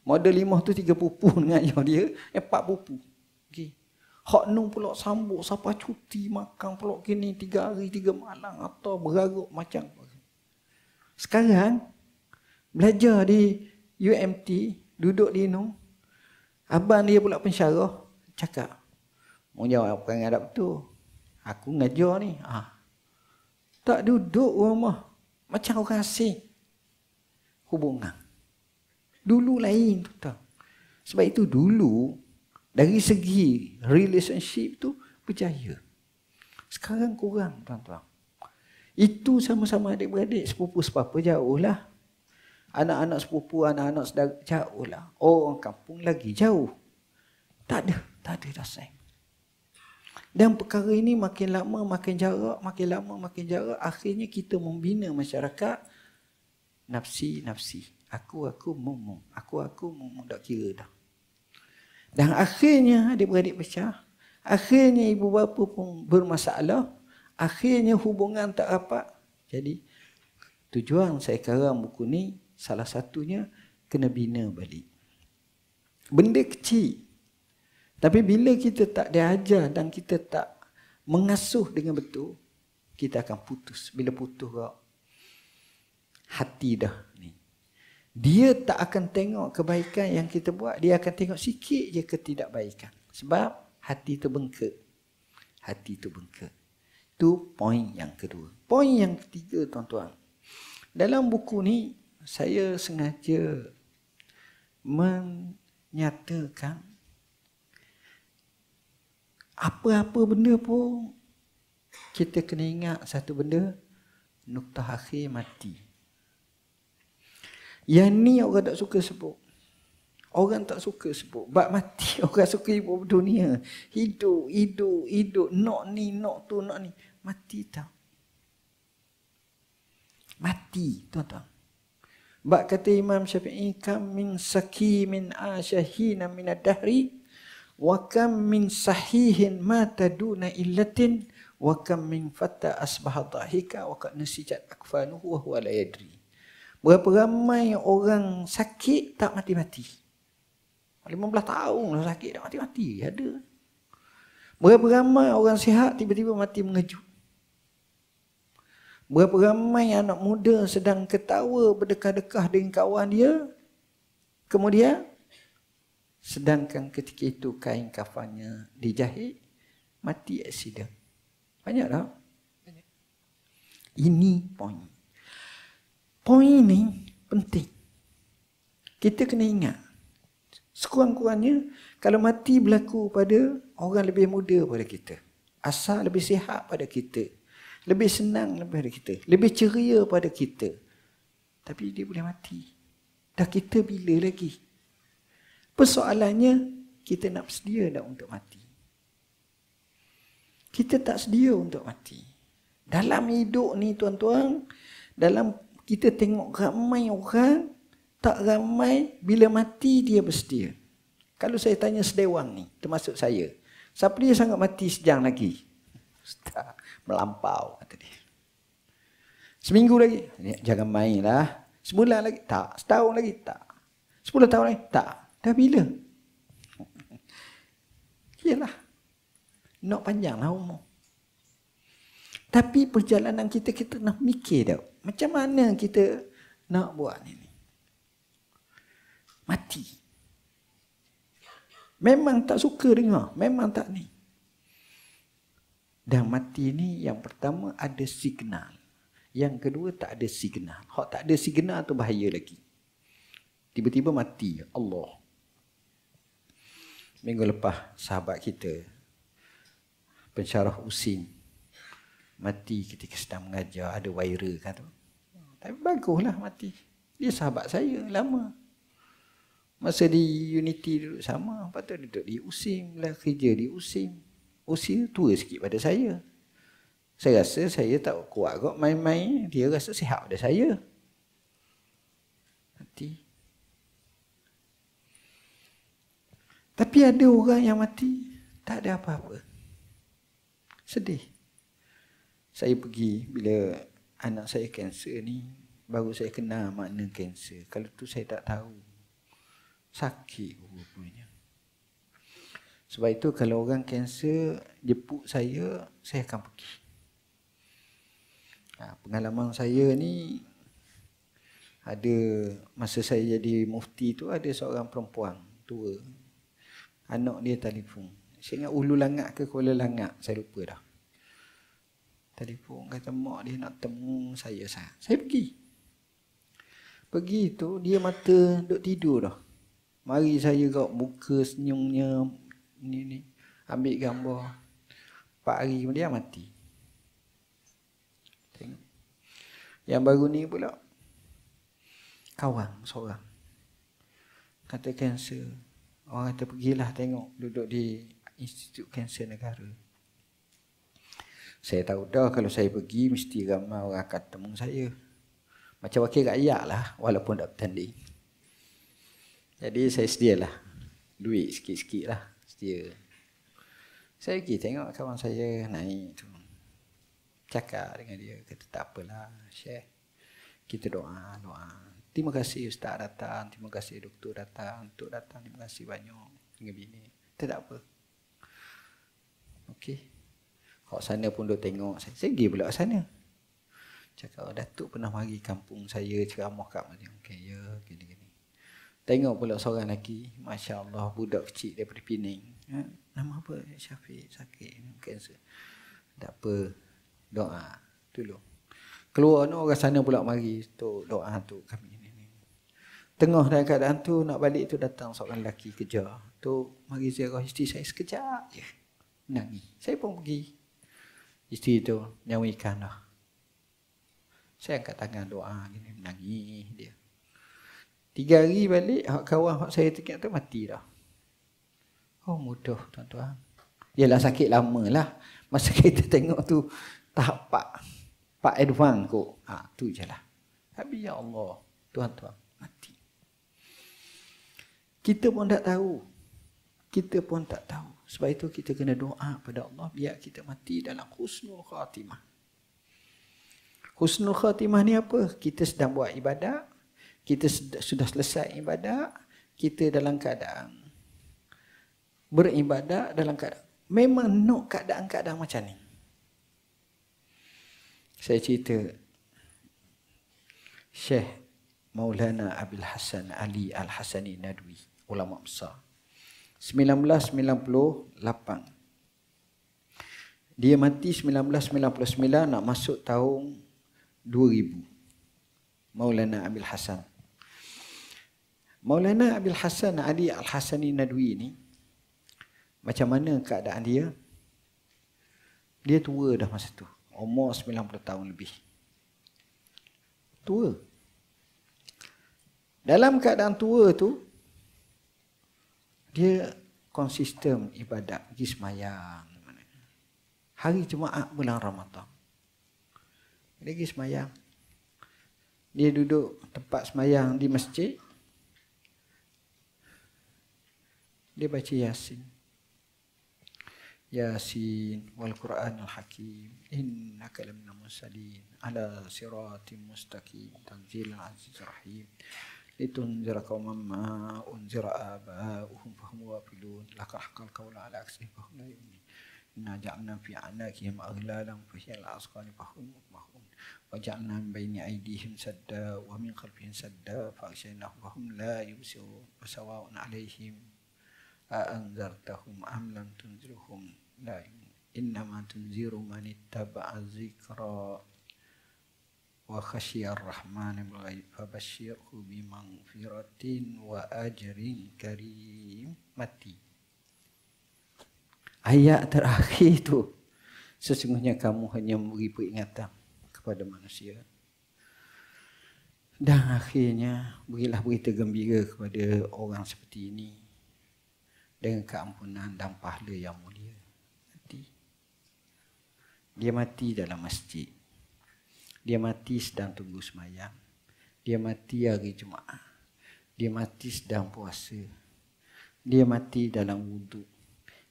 Model 5 tu 3 pupu dengan ayah dia, 4 pupu. Okey. Hak nun pula sambut sampai cuti makan pula kini 3 hari 3 malam atau bergaruk macam. Sekarang belajar di UMT, duduk di nun. Abang dia pula pensyarah cakap, mau jawab bukan ada betul. Aku ngajar ni. Tak duduk rumah. Macam orang asing. Hubungan. Dulu lain tu. Sebab itu dulu, dari segi relationship tu berjaya. Sekarang kurang tuan-tuan. Itu sama-sama adik-beradik, sepupu-sepupu jauh lah. Anak-anak sepupu, anak-anak saudara jauh lah. Orang kampung lagi jauh. Tak ada dasar. Dan perkara ini makin lama makin jarak, makin lama makin jarak. Akhirnya kita membina masyarakat nafsi. Aku mumung. Aku mumung tak kira dah. Dan akhirnya adik-beradik pecah. Akhirnya ibu bapa pun bermasalah. Akhirnya hubungan tak rapat. Jadi tujuan saya karang buku ni salah satunya kena bina balik. Benda kecil. Tapi bila kita tak diajar dan kita tak mengasuh dengan betul, kita akan putus. Bila putus hati dah ni. Dia tak akan tengok kebaikan yang kita buat. Dia akan tengok sikit je ketidakbaikan. Sebab hati tu bengkak. Hati tu bengkak. Itu poin yang kedua. Poin yang ketiga, tuan-tuan. Dalam buku ni, saya sengaja menyatakan apa-apa benda pun kita kena ingat satu benda, nuktah akhir mati. Yang ni orang tak suka sebut. Orang tak suka sebut. Bab mati orang suka hidup dunia. Hidup. Nak ni, nak tu, nak ni. Mati tak? Mati, tuan-tuan. Bab kata Imam Syafi'i, kam min sakimin asyahina minad dahri wa kam min sahihin mata duna illatin wa kam min fata asbaha dhahika wa qad nasijat akfanuhu wa huwa la yadri. Berapa ramai orang sakit tak mati-mati. 15 tahun lah sakit tak mati-mati. Ada. Berapa ramai orang sihat tiba-tiba mati mengejut. Berapa ramai anak muda sedang ketawa berdekah-dekah dengan kawan dia. Kemudian sedangkan ketika itu kain kafannya dijahit, mati aksiden. Banyak tak? Banyak. Ini poin. Poin ni penting. Kita kena ingat. Sekurang-kurangnya kalau mati berlaku pada orang lebih muda pada kita, asal lebih sihat pada kita, lebih senang pada kita, lebih ceria pada kita, tapi dia boleh mati. Dah kita bila lagi? Persoalannya kita nak bersedia tak untuk mati? Kita tak sedia untuk mati. Dalam hidup ni tuan-tuan, dalam kita tengok ramai orang, tak ramai bila mati dia bersedia. Kalau saya tanya sedewang ni, termasuk saya, siapa dia sangat mati sejam lagi? Ustaz, melampau kata dia. Seminggu lagi, jangan main lah. Sebulan lagi, tak. Setahun lagi, tak. 10 tahun lagi, tak. Dah bila? Yalah, nak panjanglah umur. Tapi perjalanan kita nak mikir tak? Macam mana kita nak buat ni? Mati. Memang tak suka dengar. Memang tak ni. Dan mati ni yang pertama ada signal. Yang kedua tak ada signal. Hak tak ada signal tu bahaya lagi. Tiba-tiba mati. Allah. Minggu lepas sahabat kita, pensyarah Usin, mati ketika sedang mengajar. Ada viral kan tu. Tapi baguslah mati. Dia sahabat saya lama. Masa di Unity duduk sama. Lepas tu duduk di Usim lah. Kerja di Usim. Usia tua sikit pada saya. Saya rasa saya tak kuat kot main-main. Dia rasa sihat pada saya. Mati. Tapi ada orang yang mati tak ada apa-apa. Sedih. Saya pergi bila anak saya kanser ni, baru saya kenal makna kanser. Kalau tu saya tak tahu. Sakit rupanya. Sebab itu kalau orang kanser jemput saya akan pergi. Pengalaman saya ni, ada masa saya jadi mufti tu, ada seorang perempuan tua. Anak dia telefon. Saya ingat Ulu Langat ke Kuala Langat, saya lupa dah. Telefon kata mak dia nak temu saya. Saya pergi. Pergi tu dia mata duk tidur dah. Mari saya kat muka senyumnya ni ambil gambar. 4 hari kemudian mati. Tengok. Yang baru ni pula kawan seorang. Kata kanser. Orang kata pergilah tengok, duduk di Institut Kanser Negara. Saya tahu dah kalau saya pergi mesti ramai orang akan temu saya. Macam wakil rakyat lah walaupun tak bertanding. Jadi saya sedialah duit sikit-sikit lah. Sedia. Saya pergi tengok kawan saya naik tu. Cakap dengan dia, kata tak apalah Syekh, kita doa. Terima kasih ustaz datang, terima kasih doktor datang, untuk datang, terima kasih banyak dengan bini. Tak apa. Okey. Kau sana pun duk tengok saya pergi pula sana. Cakap Datuk pernah mari kampung saya ceramah kat mana. Okey ya, gini. Tengok pula seorang lelaki, masya-Allah, budak kecil daripada Pening. Nama apa? Syafiq, sakit kanser. Tak apa. Doa dulu. Keluar no orang sana pula mari tu doa tu kami ni. Tengah dalam keadaan tu nak balik tu datang seorang lelaki kejar. Tu mari ziarah isteri saya sekejap je. Nangis. Saya pun pergi. Isteri tu nyawikan dah. Saya angkat tangan doa gini menangis dia. 3 hari balik hak kawan hak saya tengok tu mati dah. Oh mudah tuan-tuan. Yalah sakit lama lah. Masa kita tengok tu tahap Pak advance kot. Tu je lah. Tapi ya Allah, tuan-tuan, mati. Kita pun tak tahu. Sebab itu kita kena doa pada Allah biar kita mati dalam husnul khatimah. Husnul khatimah ni apa? Kita sedang buat ibadat, kita sudah selesai ibadat, kita dalam keadaan beribadat dalam keadaan memang nak keadaan-keadaan macam ni. Saya cerita Syekh Maulana Abil Hasan Ali Al-Hasani Nadwi, ulama besar. 1998. Dia mati 1999 nak masuk tahun 2000. Maulana Abil Hasan. Maulana Abil Hasan Ali Al-Hasani Nadwi ni macam mana keadaan dia? Dia tua dah masa tu. Umur 90 tahun lebih. Tua. Dalam keadaan tua tu, dia konsisten ibadat, pergi semayang. Hari Jumaat bulan Ramadan. Dia pergi semayang. Dia duduk tempat semayang di masjid. Dia baca Yasin. Yasin wal Quranul Hakim innaka laminal mursalin ala siratim mustaqim tanzilul azizir rahim litunzira qauman ma unzira aba'uhum fahum ghafilun laqad haqqal qawlu ala aksarihim fahum la yu'minun inna ja'alna fi a'naqihim aghlalan fahiya al-asqani fahum maqmahun wa ja'alna min bayni aydihim sadda wa min khalfihim sadda fa'aghshaynahum fahum la yubsirun wa sawa'un 'alaihim أأنذرتهم أم لم تنذرهم لا إنما تنذر من اتبع الذكر وخشي الرحمن بالغيب فبشره بمغفرة وأجر كريم. Mati. Ayat terakhir itu, sesungguhnya kamu hanya memberi peringatan kepada manusia. Dan akhirnya berilah berita gembira kepada orang seperti ini dengan keampunan dan pahala yang mulia. Mati. Dia mati dalam masjid. Dia mati sedang tunggu semayang. Dia mati hari Jumaat. Dia mati sedang puasa. Dia mati dalam wuduk.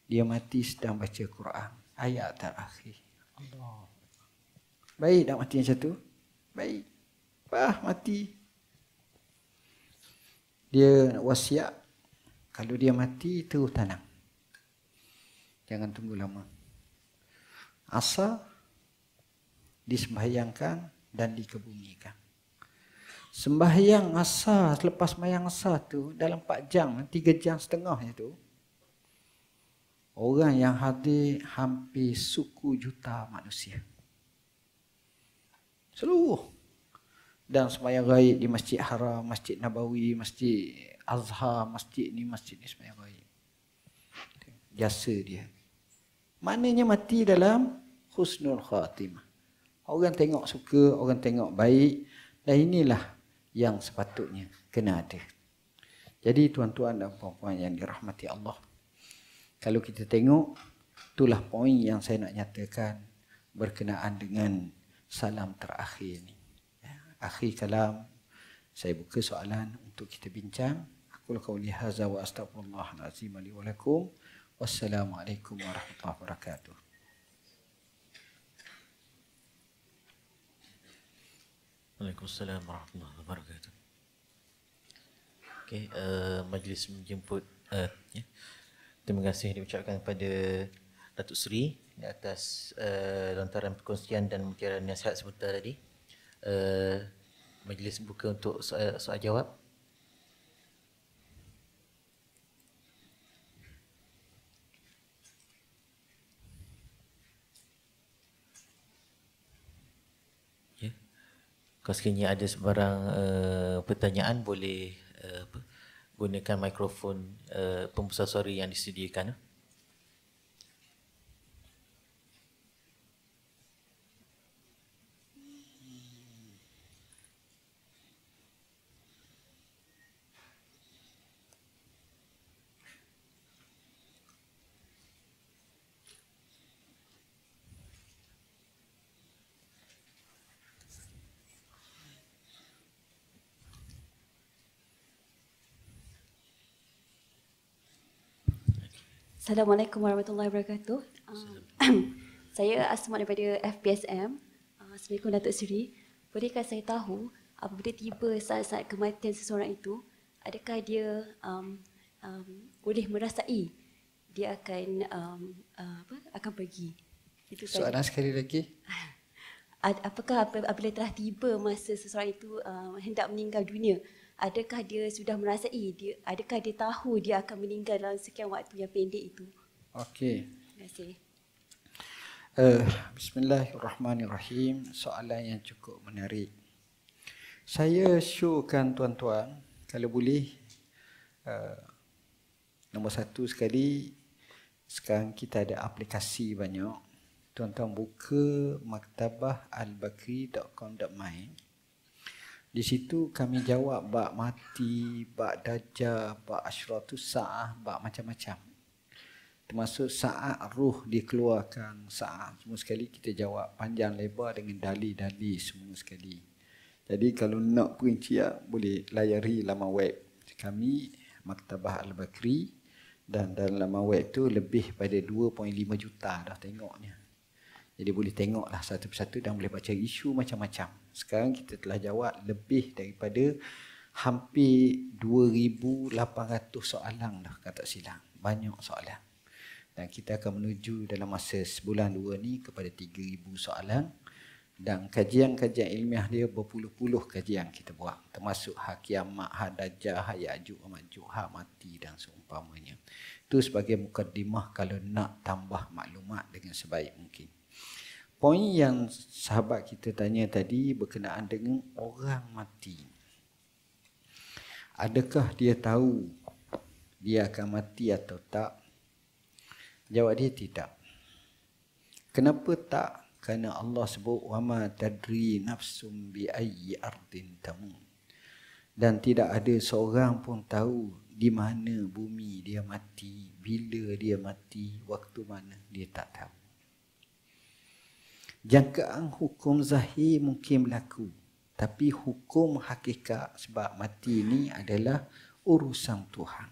Dia mati sedang baca Quran. Ayat terakhir. Allah. Baik tak mati macam tu? Baik. Mati. Dia wasiat. Kalau dia mati, terus tanam. Jangan tunggu lama. Asar disembahyangkan dan dikebumikan. Sembahyang asar, selepas sembahyang asar tu, dalam 4 jam, 3 jam setengah itu, orang yang hadir hampir suku juta manusia. Seluruh. Dan sembahyang gaib di Masjid Haram, Masjid Nabawi, Masjid Azhar, masjid ni sembahyang gaib. Jasa dia. Maknanya mati dalam husnul khatimah. Orang tengok suka, orang tengok baik. Dan inilah yang sepatutnya kena ada. Jadi tuan-tuan dan puan-puan yang dirahmati Allah, kalau kita tengok, itulah poin yang saya nak nyatakan berkenaan dengan salam terakhir ni. Akhir kalam, saya buka soalan untuk kita bincang. Aku qauli hadza wa astaghfirullahal azim li wa lakum Wassalamualaikum warahmatullahi wabarakatuh. Waalaikumsalam warahmatullahi wabarakatuh. Okey, majlis menjemput ya. Terima kasih diucapkan kepada Datuk Seri di atas lontaran perkongsian dan mutiara nasihat sebentar tadi. Majlis buka untuk soal jawab. Ya. Kalau sekiranya ada sebarang pertanyaan, boleh gunakan mikrofon pembesar suara yang disediakan. Assalamualaikum warahmatullahi wabarakatuh. Saya Asma daripada FPSM. Assalamualaikum Datuk Seri. Bolehkah saya tahu apabila tiba saat-saat kematian seseorang itu, adakah dia boleh merasai dia akan akan pergi? Itu Soalan sekali lagi. Apakah apabila telah tiba masa seseorang itu hendak meninggal dunia, adakah dia sudah merasai, adakah dia tahu dia akan meninggal dalam sekian waktu yang pendek itu? Okey. Terima kasih. Bismillahirrahmanirrahim. Soalan yang cukup menarik. Saya showkan tuan-tuan, kalau boleh, nombor satu sekali, sekarang kita ada aplikasi banyak. Tuan-tuan buka maktabah-albakri.com.my. Di situ kami jawab bab mati, bab dajjal, bab asyratus sa'ah, bab macam-macam. Termasuk saat ruh dikeluarkan, saat semua sekali kita jawab panjang lebar dengan dalil-dalil semua sekali. Jadi kalau nak perincian boleh layari laman web kami Maktabah Al-Bakri, dan dalam laman web tu lebih pada 2.5 juta dah tengoknya. Jadi boleh tengoklah satu persatu dan boleh baca isu macam-macam. Sekarang kita telah jawab lebih daripada hampir 2,800 soalan dah, kata silang. Banyak soalan. Dan kita akan menuju dalam masa sebulan dua ni kepada 3,000 soalan. Dan kajian-kajian ilmiah dia berpuluh-puluh kajian kita buat. Termasuk hak kiamat, hak dajjal, hak ya'juj wa ma'juj, hak mati dan seumpamanya. Itu sebagai mukadimah kalau nak tambah maklumat dengan sebaik mungkin. Poin yang sahabat kita tanya tadi berkenaan dengan orang mati. Adakah dia tahu dia akan mati atau tak? Jawab dia tidak. Kenapa tak? Kerana Allah sebut wama tadri nafsum bi ayyi ardin tamut. Dan tidak ada seorang pun tahu di mana bumi dia mati, bila dia mati, waktu mana dia tak tahu. Jangkaan hukum zahir mungkin berlaku, tapi hukum hakikat sebab mati ini adalah urusan Tuhan.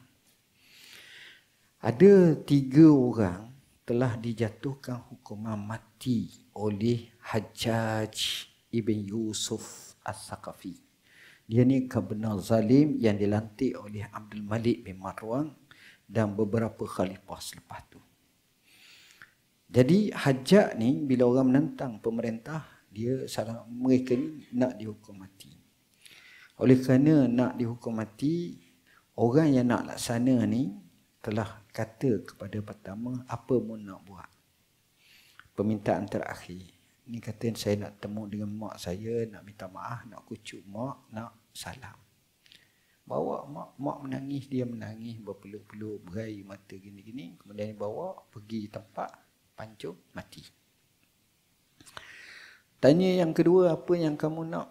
Ada 3 orang telah dijatuhkan hukuman mati oleh Hajjaj Ibn Yusuf As-Saqafi. Dia ni benar zalim yang dilantik oleh Abdul Malik bin Marwan dan beberapa khalifah selepas tu. Jadi Hajjaj ni bila orang menentang pemerintah, mereka ni nak dihukum mati. Oleh kerana nak dihukum mati, orang yang nak laksana ni telah kata kepada pertama, apa mu nak buat? Permintaan terakhir. Ni kata saya nak temu dengan mak saya, nak minta maaf, nak kucuk mak, nak salam. Bawa mak menangis, dia menangis, berpeluk-peluk, berair mata gini-gini. Kemudian bawa pergi tempat pancung, mati. Tanya yang kedua, apa yang kamu nak?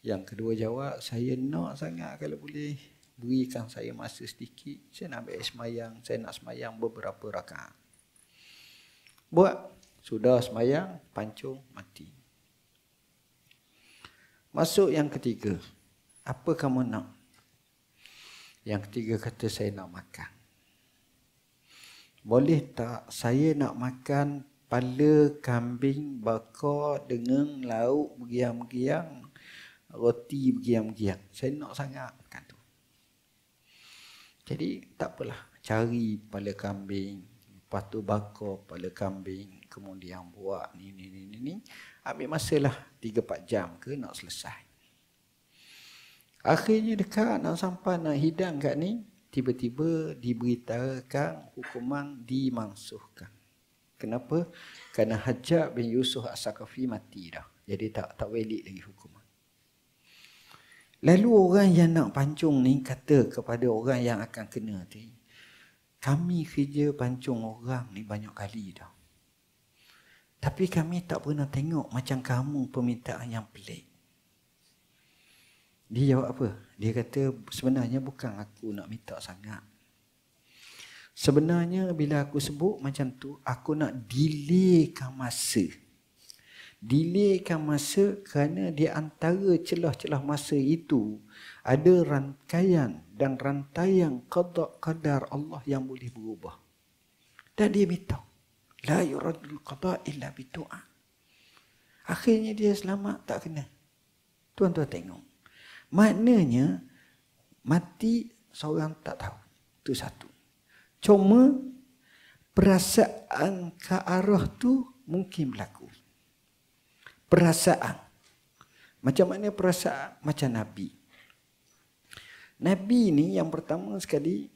Yang kedua jawab, saya nak sangat kalau boleh berikan saya masa sedikit. Saya nak ambil semayang, saya nak semayang beberapa rakaat. Buat, sudah semayang, pancung, mati. Masuk yang ketiga, apa kamu nak? Yang ketiga kata saya nak makan. boleh tak saya nak makan kepala kambing bakar dengan lauk bergiang-giang, roti bergiang-giang. Saya nak sangat makan tu. Jadi tak apalah, cari kepala kambing, lepas tu bakar kepala kambing, kemudian buat ni. Ambil masalah 3-4 jam ke nak selesai. Akhirnya dekat nak sampai nak hidang kat ni, tiba-tiba diberitakan hukuman dimansuhkan. Kenapa? Kerana Hajjaj bin Yusuf As-Saqafi mati dah. Jadi tak valid lagi hukuman. Lalu orang yang nak pancung ni kata kepada orang yang akan kena tu, kami kerja pancung orang ni banyak kali dah. Tapi kami tak pernah tengok macam kamu permintaan yang pelik. Dia jawab apa? Dia kata sebenarnya bukan aku nak minta sangat. Sebenarnya bila aku sebut macam tu, aku nak delaykan masa. Delaykan masa kerana di antara celah-celah masa itu ada rangkaian dan rantaian qada qadar Allah yang boleh berubah. Dan dia minta, la yuradul qada illa bidu'a. Akhirnya dia selamat, tak kena. Tuan-tuan tengok. Maknanya mati seorang tak tahu. Itu satu. Cuma perasaan ke arah tu mungkin berlaku. Perasaan. Macam mana perasaan? Macam Nabi. Nabi ni yang pertama sekali,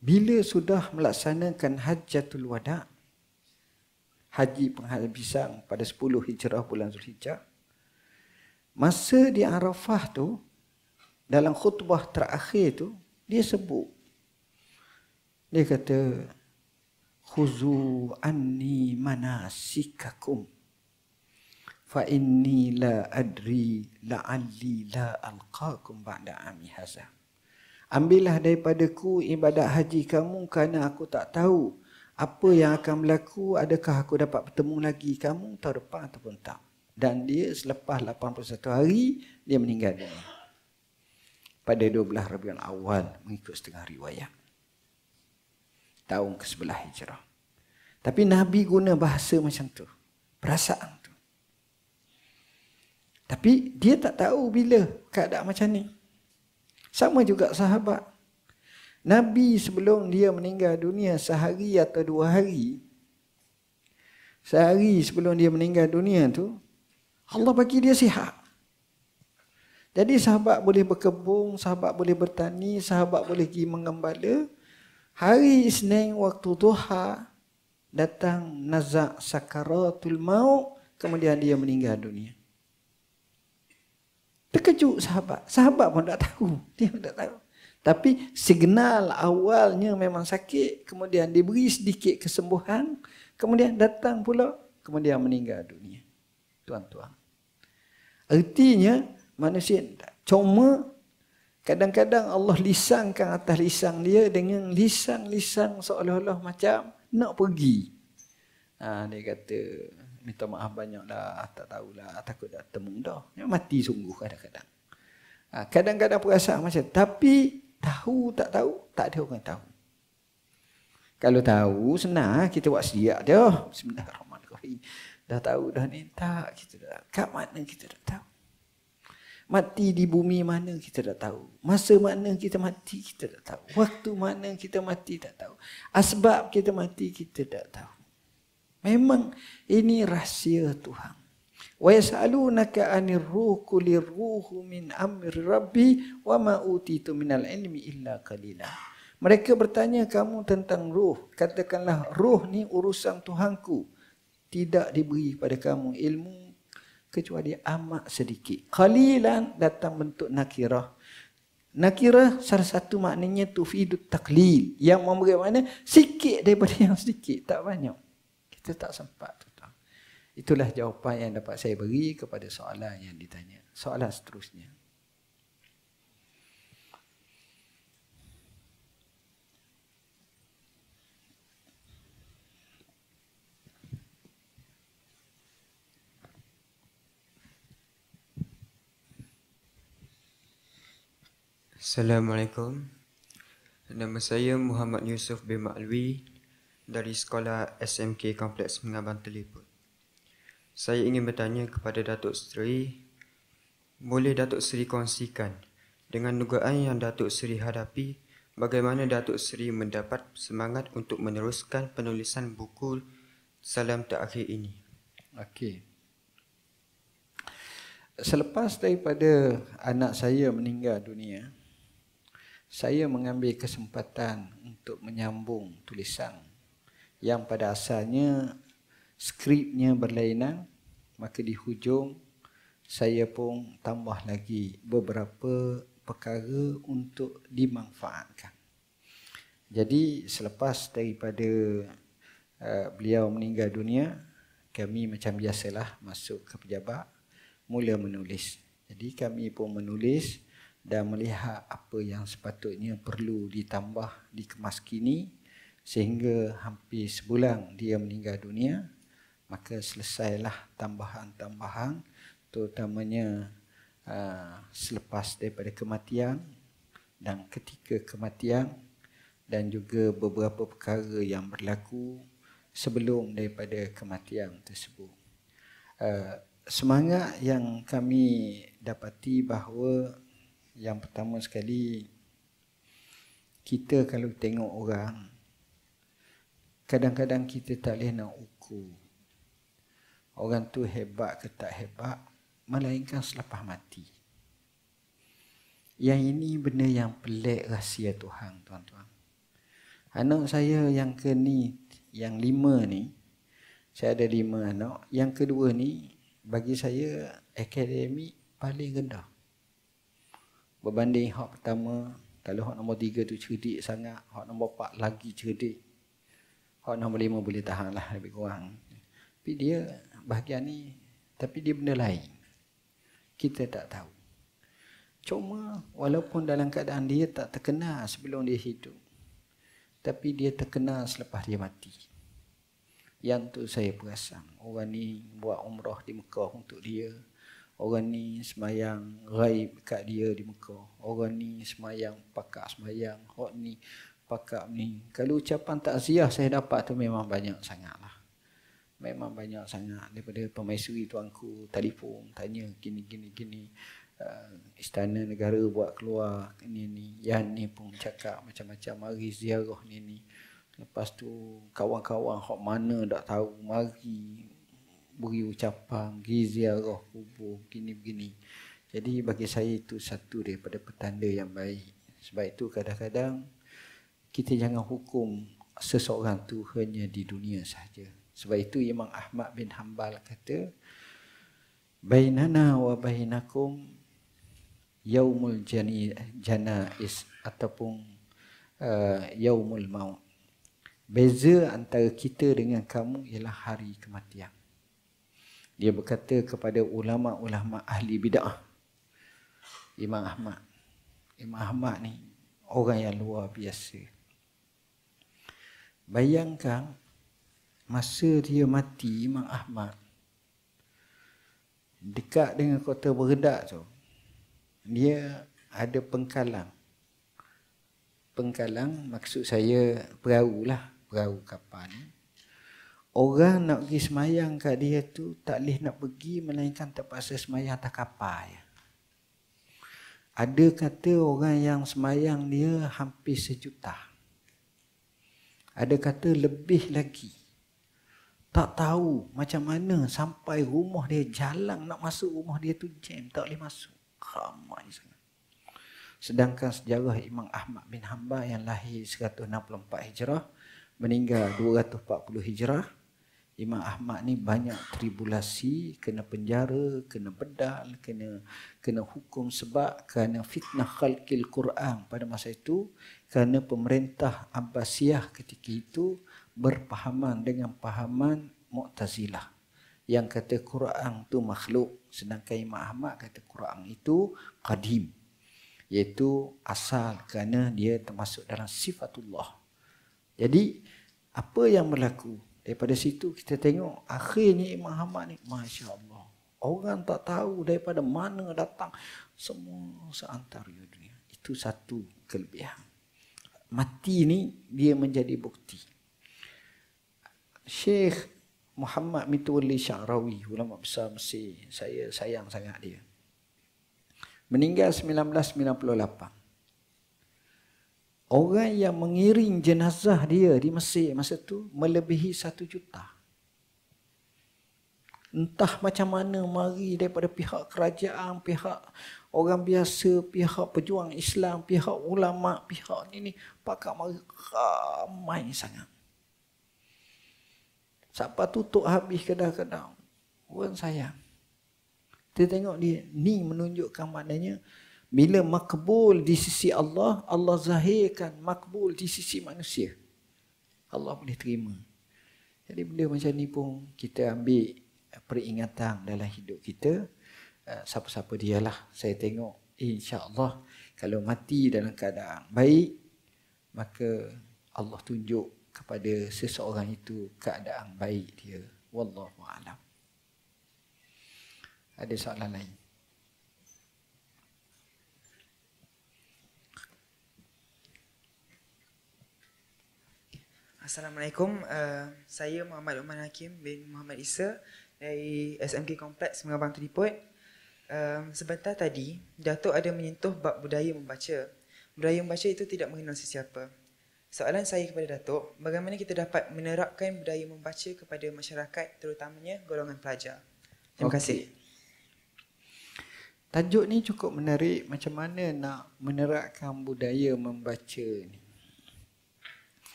bila sudah melaksanakan Hajjatul Wada', haji penghabisan pada 10 Hijrah bulan Zulhijjah, masa di Arafah tu, dalam khutbah terakhir tu, dia sebut. Dia kata, khuzu anni manasikakum fa inni la adri la'alli la alqakum ba'da ami haza. Ambillah daripadaku ibadat haji kamu kerana aku tak tahu apa yang akan berlaku, adakah aku dapat bertemu lagi kamu tahun depan ataupun tak. Dan dia selepas 81 hari dia meninggal dunia pada 12 Rabiul Awal mengikut setengah riwayat, tahun ke-11 Hijrah. Tapi Nabi guna bahasa macam tu, perasaan tu. Tapi dia tak tahu bila keadaan macam ni. Sama juga sahabat. Nabi sebelum dia meninggal dunia sehari atau 2 hari, sehari sebelum dia meninggal dunia tu, Allah bagi dia sihat. Jadi sahabat boleh berkebun, sahabat boleh bertani, sahabat boleh pergi mengembala. Hari Isnin waktu duha datang nazak sakaratul maut, kemudian dia meninggal dunia. Terkejut sahabat. Sahabat pun tak tahu. Dia pun tak tahu. Tapi signal awalnya memang sakit, kemudian diberi sedikit kesembuhan, kemudian datang pula, kemudian meninggal dunia. Tuan-tuan. Artinya manusia cuma kadang-kadang Allah lisankan atas lisan dia dengan lisan-lisan seolah-olah macam nak pergi. Dia kata, minta maaf banyaklah, tak tahulah, takut dah temu dah. Mati sungguh kadang-kadang. Kadang-kadang perasaan macam, tapi tahu tak tahu, tak ada orang tahu. Kalau tahu, senang kita buat siap dah. Bismillahirrahmanirrahim. Dah tahu dah ni, tak, kita dah. Kat mana kita dah tahu. Mati di bumi mana kita tak tahu. Masa mana kita mati kita tak tahu. Waktu mana kita mati tak tahu. Asbab kita mati kita tak tahu. Memang ini rahsia Tuhan. Wa yas'alunaka 'anir ruh qulir ruhu min amri rabbi wa ma utitu minal ilmi illa qalila. Mereka bertanya kamu tentang ruh. Katakanlah ruh ni urusan Tuhanku. Tidak diberi pada kamu ilmu kecuali amat sedikit. Qalilan datang bentuk nakirah. Nakirah salah satu maknanya tufidut taklil, yang memberi makna sikit daripada yang sedikit, tak banyak. Kita tak sempat. Itulah jawapan yang dapat saya beri kepada soalan yang ditanya. Soalan seterusnya. Assalamualaikum. Nama saya Muhammad Yusof bin Ma'lwi dari Sekolah SMK Kompleks Mengabang Teliput. Saya ingin bertanya kepada Datuk Seri, boleh Datuk Seri kongsikan dengan dugaan yang Datuk Seri hadapi, bagaimana Datuk Seri mendapat semangat untuk meneruskan penulisan buku Salam Terakhir ini? Okey. Selepas daripada anak saya meninggal dunia, saya mengambil kesempatan untuk menyambung tulisan yang pada asalnya skripnya berlainan, maka di hujung saya pun tambah lagi beberapa perkara untuk dimanfaatkan. Jadi selepas daripada beliau meninggal dunia, kami macam biasalah masuk ke pejabat, mula menulis. Jadi kami pun menulis dan melihat apa yang sepatutnya perlu ditambah, dikemaskini, sehingga hampir sebulan dia meninggal dunia, maka selesailah tambahan-tambahan, terutamanya selepas daripada kematian dan ketika kematian, dan juga beberapa perkara yang berlaku sebelum daripada kematian tersebut. Semangat yang kami dapati bahawa yang pertama sekali, kita kalau tengok orang, kadang-kadang kita tak boleh nak ukur orang tu hebat ke tak hebat, melainkan selepas mati. Yang ini benda yang pelik rahsia Tuhan, tuan-tuan. Anak saya yang yang 5 ni, saya ada 5 anak. Yang kedua ni, bagi saya akademik paling rendah. Berbanding hak pertama, kalau hak nombor 3 tu cerdik sangat, hak nombor 4 lagi cerdik, hak nombor 5 boleh tahan lah lebih kurang. Tapi dia bahagian ni, tapi dia benda lain, kita tak tahu. Cuma walaupun dalam keadaan dia tak terkenal sebelum dia hidup, tapi dia terkenal selepas dia mati. Yang tu saya perasan, orang ni buat umrah di Mekah untuk dia, orang ni semayang ghaib kat dia di Mekah, orang ni semayang pakak semayang, hak ni pakak ni. Kalau ucapan takziah saya dapat tu memang banyak sangat lah. Memang banyak sangat. Daripada permaisuri tuanku telefon tanya gini. Istana negara buat keluar ni. Yang ni pun cakap macam-macam, mari ziarah ni. Lepas tu kawan-kawan hak mana tak tahu, mari beri ucapan, pergi ziarah kubur, begini-begini. Jadi bagi saya itu satu daripada petanda yang baik. Sebab itu kadang-kadang kita jangan hukum seseorang tu hanya di dunia sahaja. Sebab itu Imam Ahmad bin Hanbal kata, bainana wa bainakum yaumul janais ataupun yaumul maut. Beza antara kita dengan kamu ialah hari kematian. Dia berkata kepada ulama-ulama ahli bid'ah. Imam Ahmad ni orang yang luar biasa. Bayangkan masa dia mati, Imam Ahmad dekat dengan kota Baghdad tu, dia ada pengkalang. Pengkalang maksud saya perahu lah, perahu kapal ni. Orang nak pergi semayang kat dia tu tak boleh nak pergi, melainkan terpaksa semayang atas kapal. Ada kata orang yang semayang dia hampir 1 juta. Ada kata lebih lagi. Tak tahu macam mana sampai rumah dia, jalan nak masuk rumah dia tu jam, tak boleh masuk. Ramai sangat. Sedangkan sejarah Imam Ahmad bin Hanbal yang lahir 164 Hijrah, meninggal 240 Hijrah, Imam Ahmad ni banyak tribulasi, kena penjara, kena bedal, kena hukum sebab kerana fitnah khalqil Quran pada masa itu, kerana pemerintah Abbasiyah ketika itu berpahaman dengan pahaman Mu'tazilah yang kata Quran tu makhluk, sedangkan Imam Ahmad kata Quran itu qadim, iaitu asal kerana dia termasuk dalam sifatullah. Jadi apa yang berlaku? Daripada situ kita tengok akhirnya Imam Ahmad ni, Masya Allah, orang tak tahu daripada mana datang, semua seantara dunia. Itu satu kelebihan. mati ni dia menjadi bukti. Syekh Muhammad Mitwalli Sya'rawi, ulama besar Mesir, saya sayang sangat dia. Meninggal 1998. Orang yang mengiring jenazah dia di Mesir masa tu melebihi 1 juta. Entah macam mana mari daripada pihak kerajaan, pihak orang biasa, pihak pejuang Islam, pihak ulama, pihak ni pakak mari ramai sangat. Sampai tutup habis kadang-kadang. Orang sayang. Kita tengok dia, ni menunjukkan maknanya bila makbul di sisi Allah, Allah zahirkan makbul di sisi manusia. Allah boleh terima. Jadi benda macam ni pun kita ambil peringatan dalam hidup kita. Siapa-siapa dialah, saya tengok insya-Allah kalau mati dalam keadaan baik, maka Allah tunjuk kepada seseorang itu keadaan baik dia. Wallahu a'lam. Ada soalan lain? Assalamualaikum. Saya Muhammad Luqman Hakim bin Muhammad Isa dari SMK Kompleks Mengabang Teliput. Sebentar tadi, Datuk ada menyentuh bab budaya membaca. Budaya membaca itu tidak mengenal sesiapa. Soalan saya kepada Datuk, bagaimana kita dapat menerapkan budaya membaca kepada masyarakat, terutamanya golongan pelajar? Terima kasih. Tajuk ni cukup menarik, macam mana nak menerapkan budaya membaca ni.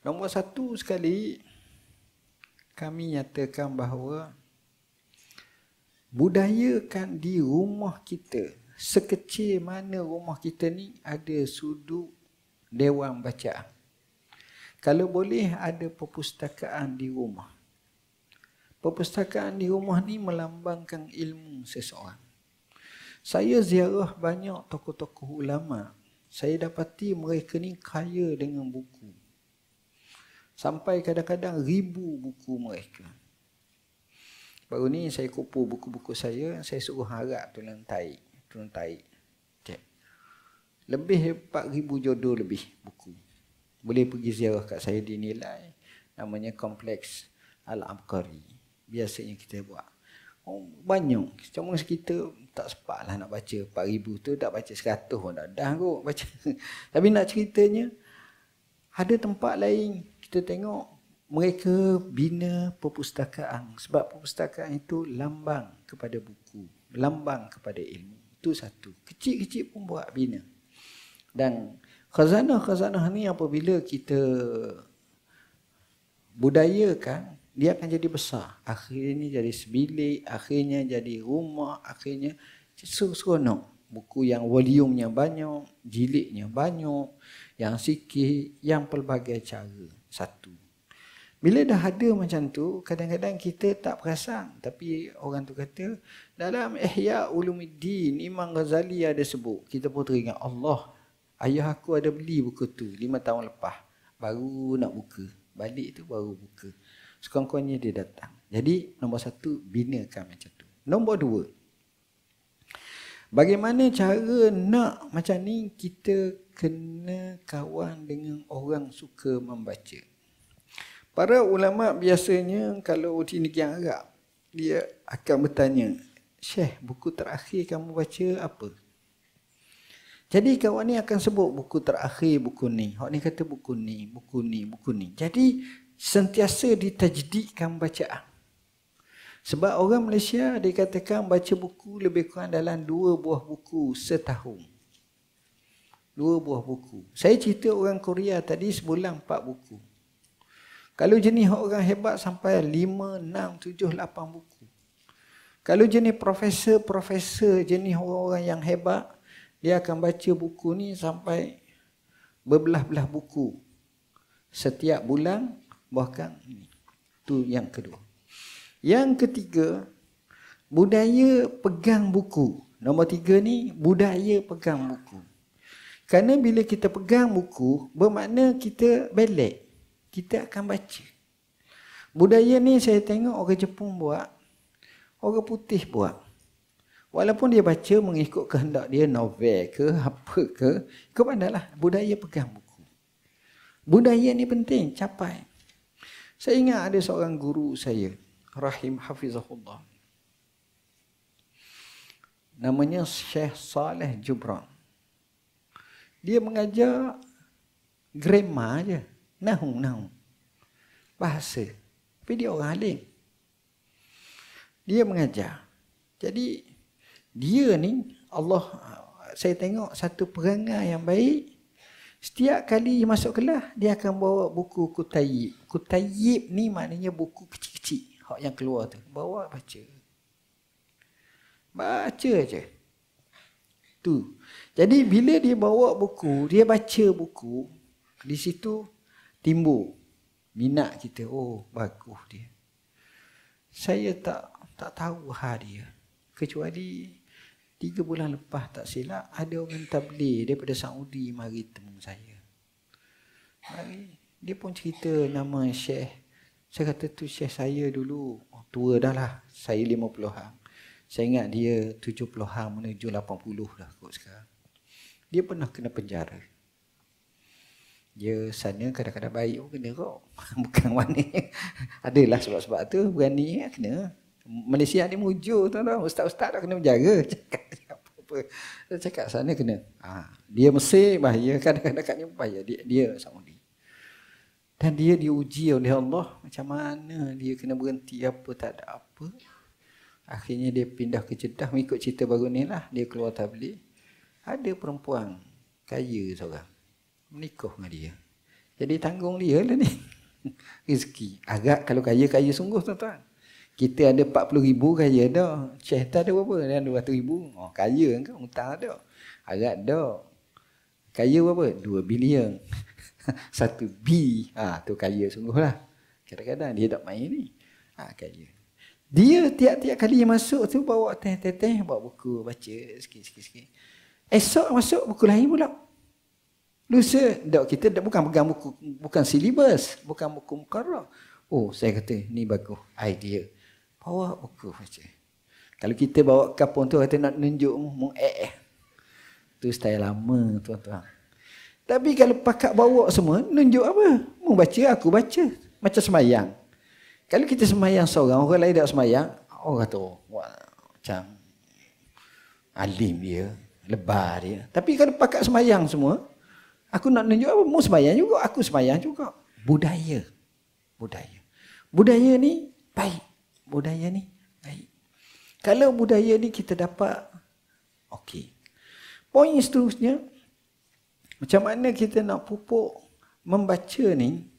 Nombor satu sekali, kami nyatakan bahawa budayakan di rumah kita, sekecil mana rumah kita ni ada sudut dewan bacaan. Kalau boleh ada perpustakaan di rumah. Perpustakaan di rumah ni melambangkan ilmu seseorang. Saya ziarah banyak tokoh-tokoh ulama. Saya dapati mereka ni kaya dengan buku. Sampai kadang-kadang 1000 buku mereka. Baru ni saya kumpul buku-buku saya suruh harap tulang taik. Cek. Lebih 4000 jodoh lebih buku. Boleh pergi ziarah kat saya, dinilai. Namanya Kompleks Al-Abqari. Biasanya kita buat. Banyak. Cuma kita tak sempat lah nak baca 4000 tu, tak baca 100 pun dah kot baca. Tapi nak ceritanya, ada tempat lain kita tengok mereka bina perpustakaan. Sebab perpustakaan itu lambang kepada buku, lambang kepada ilmu. Itu satu. Kecil-kecil pun buat bina. Dan khazanah-khazanah ni apabila kita budayakan, dia akan jadi besar. Akhirnya jadi sebilik, akhirnya jadi rumah, akhirnya seronok. Buku yang volumenya banyak, jilidnya banyak, yang sikit, yang pelbagai cara. Satu. Bila dah ada macam tu, kadang-kadang kita tak perasan. Tapi orang tu kata, dalam Ihya Ulumuddin, Imam Ghazali ada sebut. Kita pun teringat, Allah, ayah aku ada beli buku tu 5 tahun lepas. Baru nak buka. Balik tu baru buka. Sekurang-kurangnya dia datang. Jadi, nombor satu, binakan macam tu. Nombor dua, bagaimana cara nak macam ni, kita kena kawan dengan orang suka membaca. Para ulama biasanya kalau di negeri Arab, dia akan bertanya, Syekh, buku terakhir kamu baca apa? Jadi kawan ni akan sebut buku terakhir, buku ni. Hak ni kata buku ni, buku ni, buku ni. Jadi sentiasa ditajdidkan bacaan. Sebab orang Malaysia dikatakan baca buku lebih kurang dalam 2 buah buku setahun. 2 buah buku. Saya cerita orang Korea tadi sebulan 4 buku. Kalau jenis orang hebat sampai 5, 6, 7, 8 buku. Kalau jenis profesor jenis orang-orang yang hebat, dia akan baca buku ni sampai berbelah-belah buku. Setiap bulan, bahkan itu yang kedua. Yang ketiga, budaya pegang buku. Nombor 3 ni, budaya pegang buku. Kerana bila kita pegang buku, bermakna kita belek. Kita akan baca. Budaya ni saya tengok orang Jepun buat, orang putih buat. Walaupun dia baca mengikut kehendak dia, novel ke, apa ke, kepandailah budaya pegang buku. Budaya ni penting, capai. Saya ingat ada seorang guru saya, Rahim Hafizahullah. Namanya Syekh Saleh Jubran. Dia mengajar grammar je. Nahu. Bahasa. Tapi dia orang alim. Dia mengajar. Jadi, dia ni, saya tengok satu perangai yang baik. Setiap kali masuk kelas, dia akan bawa buku Kutayib. Kutayib ni maknanya buku kecil-kecil. Hak yang keluar tu. Bawa baca. Baca je. Tu. Jadi bila dia bawa buku, dia baca buku, di situ timbul minat kita. Oh, bagus dia. Saya tak tahu dia. Kecuali 3 bulan lepas tak silap, ada orang tabligh daripada Saudi mari temu saya. Mari, dia pun cerita nama Syekh. Saya kata tu Syekh saya dulu. Oh, tua dah lah. Saya 50-an. Saya ingat dia 70-an menuju 80 dah kot sekarang. Dia pernah kena penjara. Dia sana kadang-kadang baik pun kena kok. Bukan mana. Adalah sebab-sebab tu berani kena. Malaysia ni mujur tuan-tuan. Ustaz-ustaz dah kena penjara. Cakap apa-apa. Dia cakap sana kena. Dia Mesir bahaya. Kadang-kadang bahaya. Dia Saudi. Dan dia diuji oleh Allah. Macam mana dia kena berhenti apa tak ada apa. Akhirnya dia pindah ke Jeddah. Mengikut cerita baru ni lah. Dia keluar tabligh. Ada perempuan kaya seorang. Menikah dengan dia. Jadi tanggung dia lah ni. Rezeki. Agak kalau kaya-kaya sungguh tuan-tuan. Kita ada 40,000 kaya dah. Syekh tak ada berapa? Ada 200,000. Oh, kaya kan? Hutang ada. Agak dah. Kaya berapa? 2 bilion. 1 B. Tu kaya sungguh lah. Kadang-kadang dia tak main ni. Kaya. Dia tiap-tiap kali masuk tu bawa teh-teh, bawa buku, baca sikit-sikit. Esok masuk buku lain pula. Lusa, kita bukan pegang buku, bukan silibus, bukan buku mukarrar. Oh, saya kata, ni bagus, idea. Bawa buku baca. Kalau kita bawa kapung tu, kata nak nunjuk, tu style lama, tuan-tuan. Tapi kalau pakak bawa semua, nunjuk apa? Mau baca, aku baca. Macam semayang. Kalau kita semayang seorang, orang lain tak semayang, orang kata, wah, macam alim dia, lebar dia. Tapi kalau pakak semayang semua, aku nak tunjuk apa? Mu semayang juga, aku semayang juga. Budaya. Budaya ni baik. Budaya ni baik. Kalau budaya ni kita dapat, okey. Poin seterusnya, macam mana kita nak pupuk membaca ni,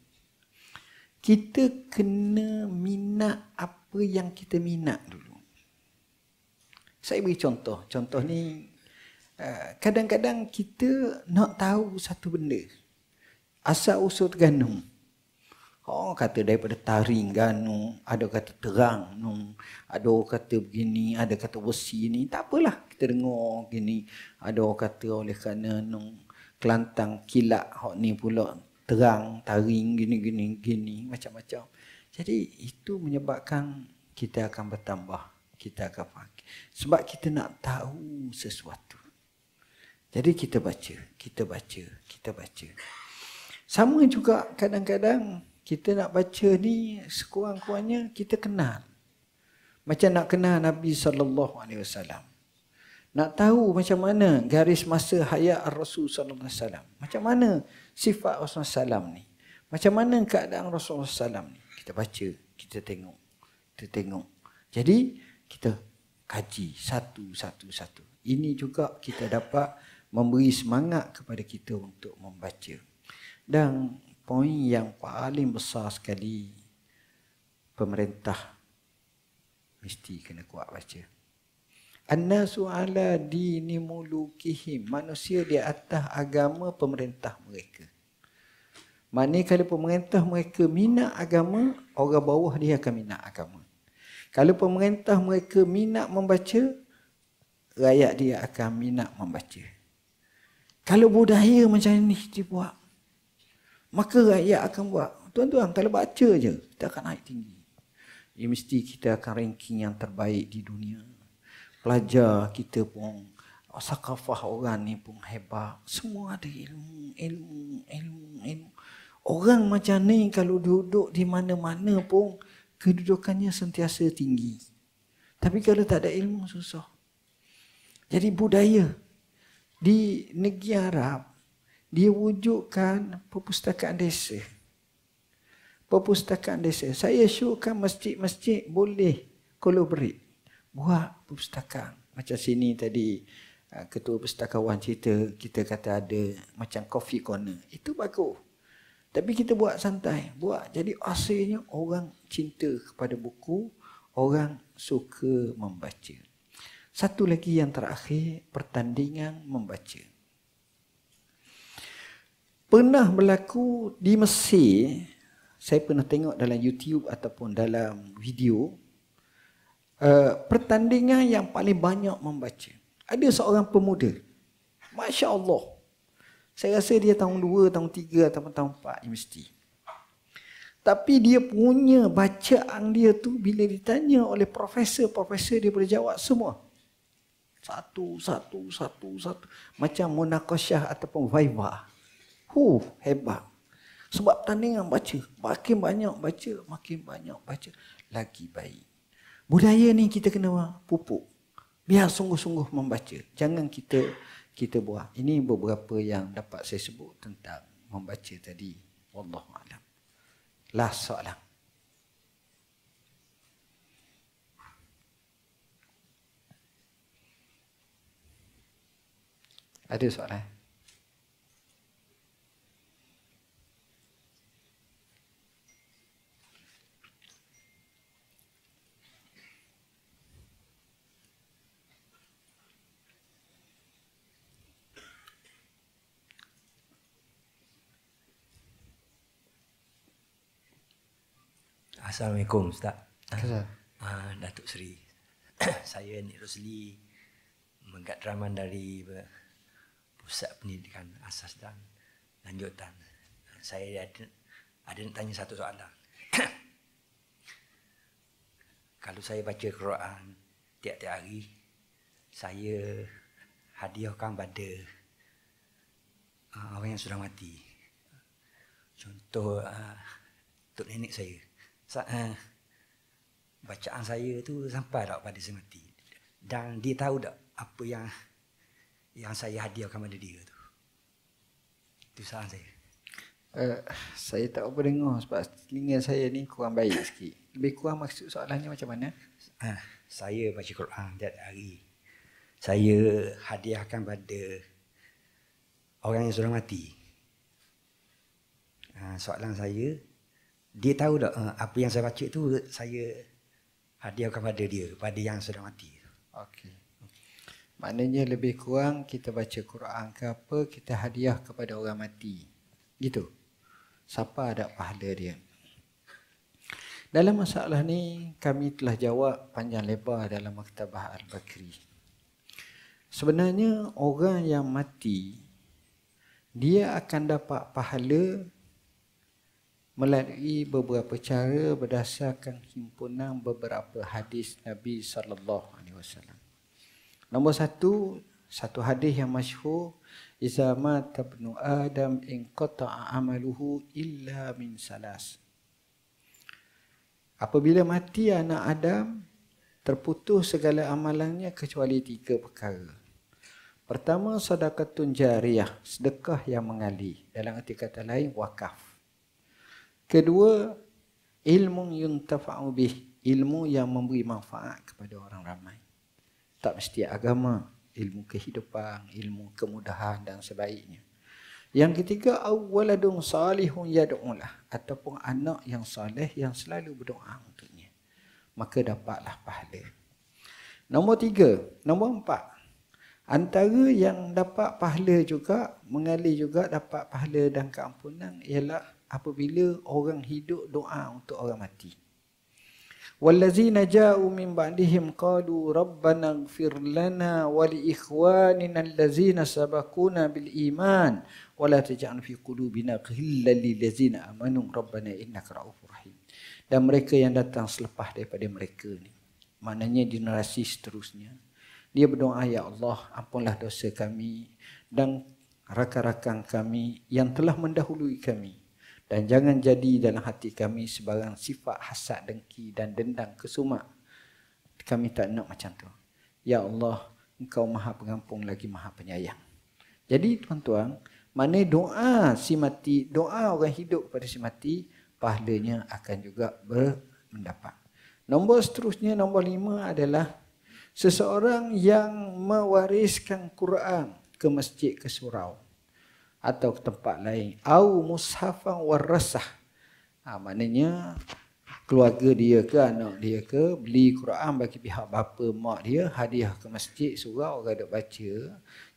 kita kena minat apa yang kita minat dulu. Saya beri contoh. Contoh ni, kadang-kadang kita nak tahu satu benda. Asal-usul Terengganu. Kata daripada taring Ganu, ada kata terang, ada orang kata begini, ada kata besi ni. Tak apalah, kita dengar gini. Ada orang kata oleh kerana Kelantang kilat, ni pula terang, taring, gini, macam-macam. Jadi itu menyebabkan kita akan bertambah, kita akan faham. Sebab kita nak tahu sesuatu. Jadi kita baca. Sama juga kadang-kadang kita nak baca ni sekurang-kurangnya kita kenal. Macam nak kenal Nabi SAW. Nak tahu macam mana garis masa hayat Rasul SAW. Macam mana sifat Rasulullah SAW ni. Macam mana keadaan Rasulullah SAW ni. Kita baca, kita tengok. Jadi kita kaji satu. Ini juga kita dapat memberi semangat kepada kita untuk membaca. Dan poin yang paling besar sekali, pemerintah mesti kena kuat baca. An-nasu ala dini mulukihim. Manusia di atas agama pemerintah mereka. Maknanya kalau pemerintah mereka minat agama, orang bawah dia akan minat agama. Kalau pemerintah mereka minat membaca, rakyat dia akan minat membaca. Kalau budaya macam ni dibuat, maka rakyat akan buat. Tuan-tuan, kalau baca je, kita akan naik tinggi. Mesti kita akan ranking yang terbaik di dunia. Pelajar kita pun, sakafah orang ni pun hebat. Semua ada ilmu. Orang macam ni kalau duduk di mana-mana pun kedudukannya sentiasa tinggi. Tapi kalau tak ada ilmu susah. Jadi budaya di negeri Arab dia wujudkan perpustakaan desa. Perpustakaan desa. Saya syorkan masjid-masjid boleh collaborate buat perpustakaan. Macam sini tadi ketua pustakawan cerita, kita kata ada macam coffee corner. Itu bagus. Tapi kita buat santai, buat jadi asalnya orang cinta kepada buku, orang suka membaca. Satu lagi yang terakhir, pertandingan membaca. Pernah berlaku di Mesir, saya pernah tengok dalam YouTube ataupun dalam video, pertandingan yang paling banyak membaca. Ada seorang pemuda, Masya Allah, saya rasa dia tahun 2, tahun 3 ataupun tahun 4 universiti. Tapi dia punya bacaan dia tu bila ditanya oleh profesor dia boleh jawab semua. Satu. Macam munakasyah ataupun viva. Hebat. Sebab pertandingan baca. Makin banyak baca, lagi baik. Budaya ni kita kena pupuk. Biar sungguh-sungguh membaca. Jangan kita buat. Ini beberapa yang dapat saya sebut tentang membaca tadi. Wallahualam. Last soalan. Ada soalan? Assalamualaikum Ustaz. Assalamualaikum. Datuk Seri. Saya Nik Rosli, Megat Draman dari Pusat Pendidikan Asas dan Lanjutan. Saya ada nak tanya satu soalan. Kalau saya baca Quran tiap-tiap hari, saya hadiahkan pada orang yang sudah mati. Contoh Tok Nenek saya. Bacaan saya tu sampai tak pada saya mati. Dan dia tahu tak apa yang saya hadiahkan pada dia tu. Itu soalan saya. Saya tak apa dengar sebab telinga saya ni kurang baik sikit. Lebih kurang maksud soalannya macam mana? Saya baca Quran tiap hari. Saya hadiahkan pada orang yang sudah mati. Soalan saya, dia tahu tak apa yang saya baca tu saya hadiahkan pada dia, pada yang sudah mati. Okey. Maknanya lebih kurang kita baca Quran ke apa, kita hadiah kepada orang mati. Gitu. Siapa ada pahala dia. Dalam masalah ni kami telah jawab panjang lebar dalam Maktabah Al-Bakri. Sebenarnya orang yang mati dia akan dapat pahala melalui beberapa cara berdasarkan himpunan beberapa hadis Nabi SAW. Nombor satu hadis yang masyhur, iza mata ibnu Adam inqata'a amaluhu illa min salas. Apabila mati anak Adam, terputus segala amalannya kecuali 3 perkara. Pertama, sedekatun jariyah, sedekah yang mengalir. Dalam arti kata lain, wakaf. Kedua, ilmu yuntafa'u bih, ilmu yang memberi manfaat kepada orang ramai. Tak mesti agama, ilmu kehidupan, ilmu kemudahan dan sebaiknya. Yang ketiga, awwaladun salihun yad'ulah, ataupun anak yang saleh yang selalu berdoa untuknya. Maka dapatlah pahala. Nombor 4. Antara yang dapat pahala juga, mengalir juga dapat pahala dan keampunan ialah apabila orang hidup doa untuk orang mati. Wallazina ja'u min ba'dihim qalu rabbana ighfir lana wa li ikhwanina allazina sabaquna bil iman wa la taj'al fi qulubina ghillan lil ladzina amanu rabbana innaka ra'ufur rahim. Dan mereka yang datang selepas daripada mereka ni, maknanya generasi seterusnya, dia berdoa, ya Allah, ampunlah dosa kami dan rakan-rakan kami yang telah mendahului kami. Dan jangan jadi dalam hati kami sebarang sifat hasad, dengki dan dendam kesumak. Kami tak nak macam tu. Ya Allah, Engkau Maha Pengampun lagi Maha Penyayang. Jadi tuan-tuan, mana doa si mati, doa orang hidup kepada si mati, pahalanya akan juga mendapat. Nombor seterusnya, nombor 5 adalah seseorang yang mewariskan Quran ke masjid, ke surau atau ke tempat lain, au mushafan warasah. Maknanya keluarga dia ke anak dia ke beli Quran bagi pihak bapa mak dia, hadiah ke masjid, surau, orang duk baca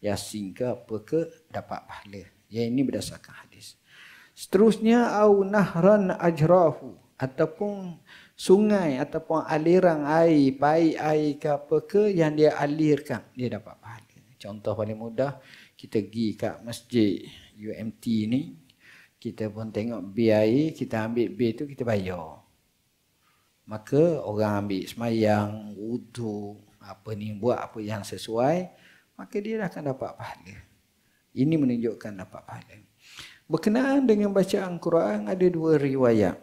Yasin ke apa ke, dapat pahala. Yang ini berdasarkan hadis. Seterusnya, au nahran ajrafu, ataupun sungai ataupun aliran air, paip air ke apa ke yang dia alirkan, dia dapat pahala. Contoh paling mudah, kita pergi kat masjid UMT ni, kita pun tengok bil air, kita ambil bil tu kita bayar. Maka orang ambil semayang, wudu, apa ni, buat apa yang sesuai, maka dia akan dapat pahala. Ini menunjukkan dapat pahala. Berkenaan dengan bacaan Quran ada 2 riwayat.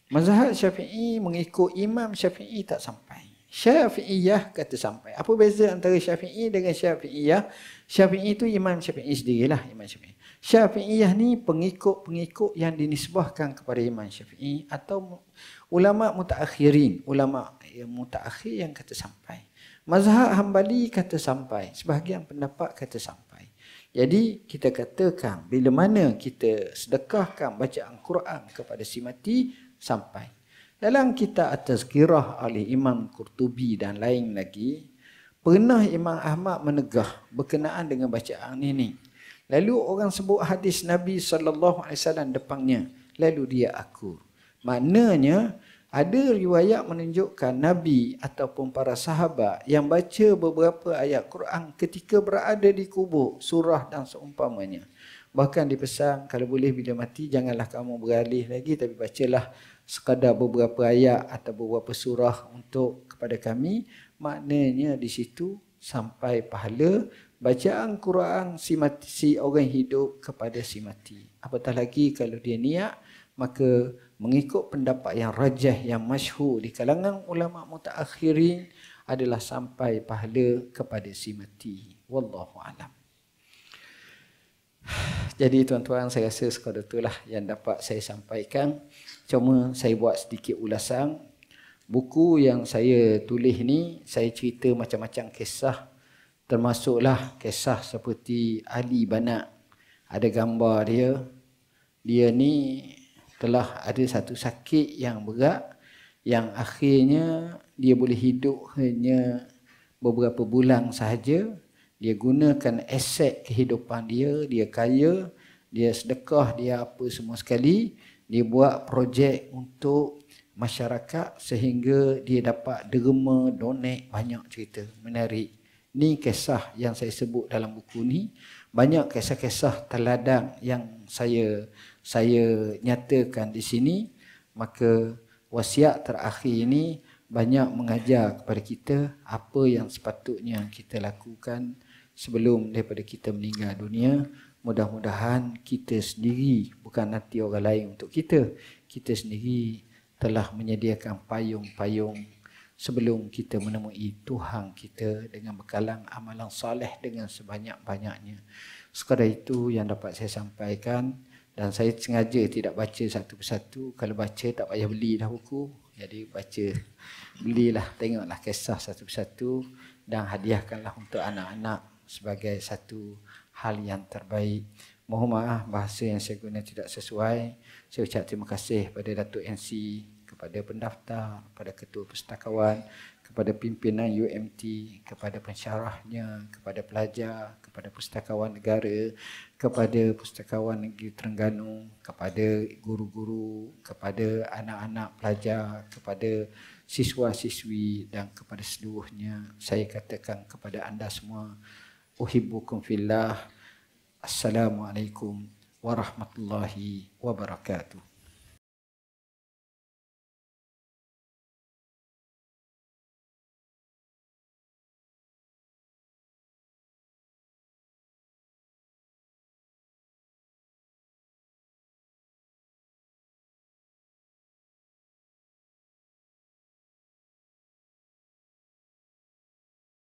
Mazhab Syafi'i mengikut Imam Syafi'i tak sampai. Syafi'iyah kata sampai. Apa beza antara Syafi'i dengan Syafi'iyah? Syafi'i itu Imam Syafi'i sendirilah, Imam Syafi'i. Syafi'iyah ni pengikut-pengikut yang dinisbahkan kepada Imam Syafi'i atau ulama mutaakhirin, ulama yang mutaakhir yang kata sampai. Mazhab Hambali kata sampai, sebahagian pendapat kata sampai. Jadi kita katakan bila mana kita sedekahkan bacaan Quran kepada si mati, sampai. Dalam kitab At-Tazkirah oleh Imam Qurtubi dan lain lagi, pernah Imam Ahmad menegah berkenaan dengan bacaan ini. Lalu orang sebut hadis Nabi SAW depannya, lalu dia akur. Maknanya ada riwayat menunjukkan Nabi ataupun para sahabat yang baca beberapa ayat Quran ketika berada di kubur, surah dan seumpamanya. Bahkan dipesan kalau boleh bila mati janganlah kamu beralih lagi, tapi bacalah sekadar beberapa ayat atau beberapa surah untuk kepada kami. Maknanya di situ sampai pahala bacaan Quran si orang hidup kepada si mati. Apatah lagi kalau dia niat, maka mengikut pendapat yang rajah, yang masyhur di kalangan ulama mutaakhirin adalah sampai pahala kepada si mati. Wallahu a'lam. Jadi tuan-tuan, saya rasa sekadar itulah yang dapat saya sampaikan. Cuma saya buat sedikit ulasan. Buku yang saya tulis ni, saya cerita macam-macam kisah. Termasuklah kisah seperti Ali Banat. Ada gambar dia. Dia ni telah ada satu sakit yang berat, yang akhirnya dia boleh hidup hanya beberapa bulan sahaja. Dia gunakan aset kehidupan dia, dia kaya, dia sedekah, dia apa semua sekali. Dia buat projek untuk masyarakat sehingga dia dapat derma, donate, banyak cerita menarik. Ni kisah yang saya sebut dalam buku ni. Banyak kisah-kisah teladan yang saya nyatakan di sini. Maka wasiat terakhir ini banyak mengajar kepada kita apa yang sepatutnya kita lakukan sebelum daripada kita meninggal dunia. Mudah-mudahan kita sendiri, bukan nanti orang lain untuk kita, kita sendiri telah menyediakan payung-payung sebelum kita menemui Tuhan kita dengan bekalan amalan soleh dengan sebanyak-banyaknya. Sekadar itu yang dapat saya sampaikan, dan saya sengaja tidak baca satu persatu. Kalau baca tak payah beli dah buku. Jadi baca, belilah, tengoklah kisah satu persatu dan hadiahkanlah untuk anak-anak sebagai satu hal yang terbaik. Mohon maaf bahasa yang saya guna tidak sesuai. Saya ucap terima kasih kepada Datuk NC, kepada pendaftar, kepada ketua pustakawan, kepada pimpinan UMT, kepada pensyarahnya, kepada pelajar, kepada pustakawan negara, kepada pustakawan negeri Terengganu, kepada guru-guru, kepada anak-anak pelajar, kepada siswa-siswi dan kepada seluruhnya. Saya katakan kepada anda semua, uhibbukum fillah. Assalamualaikum warahmatullahi wabarakatuh.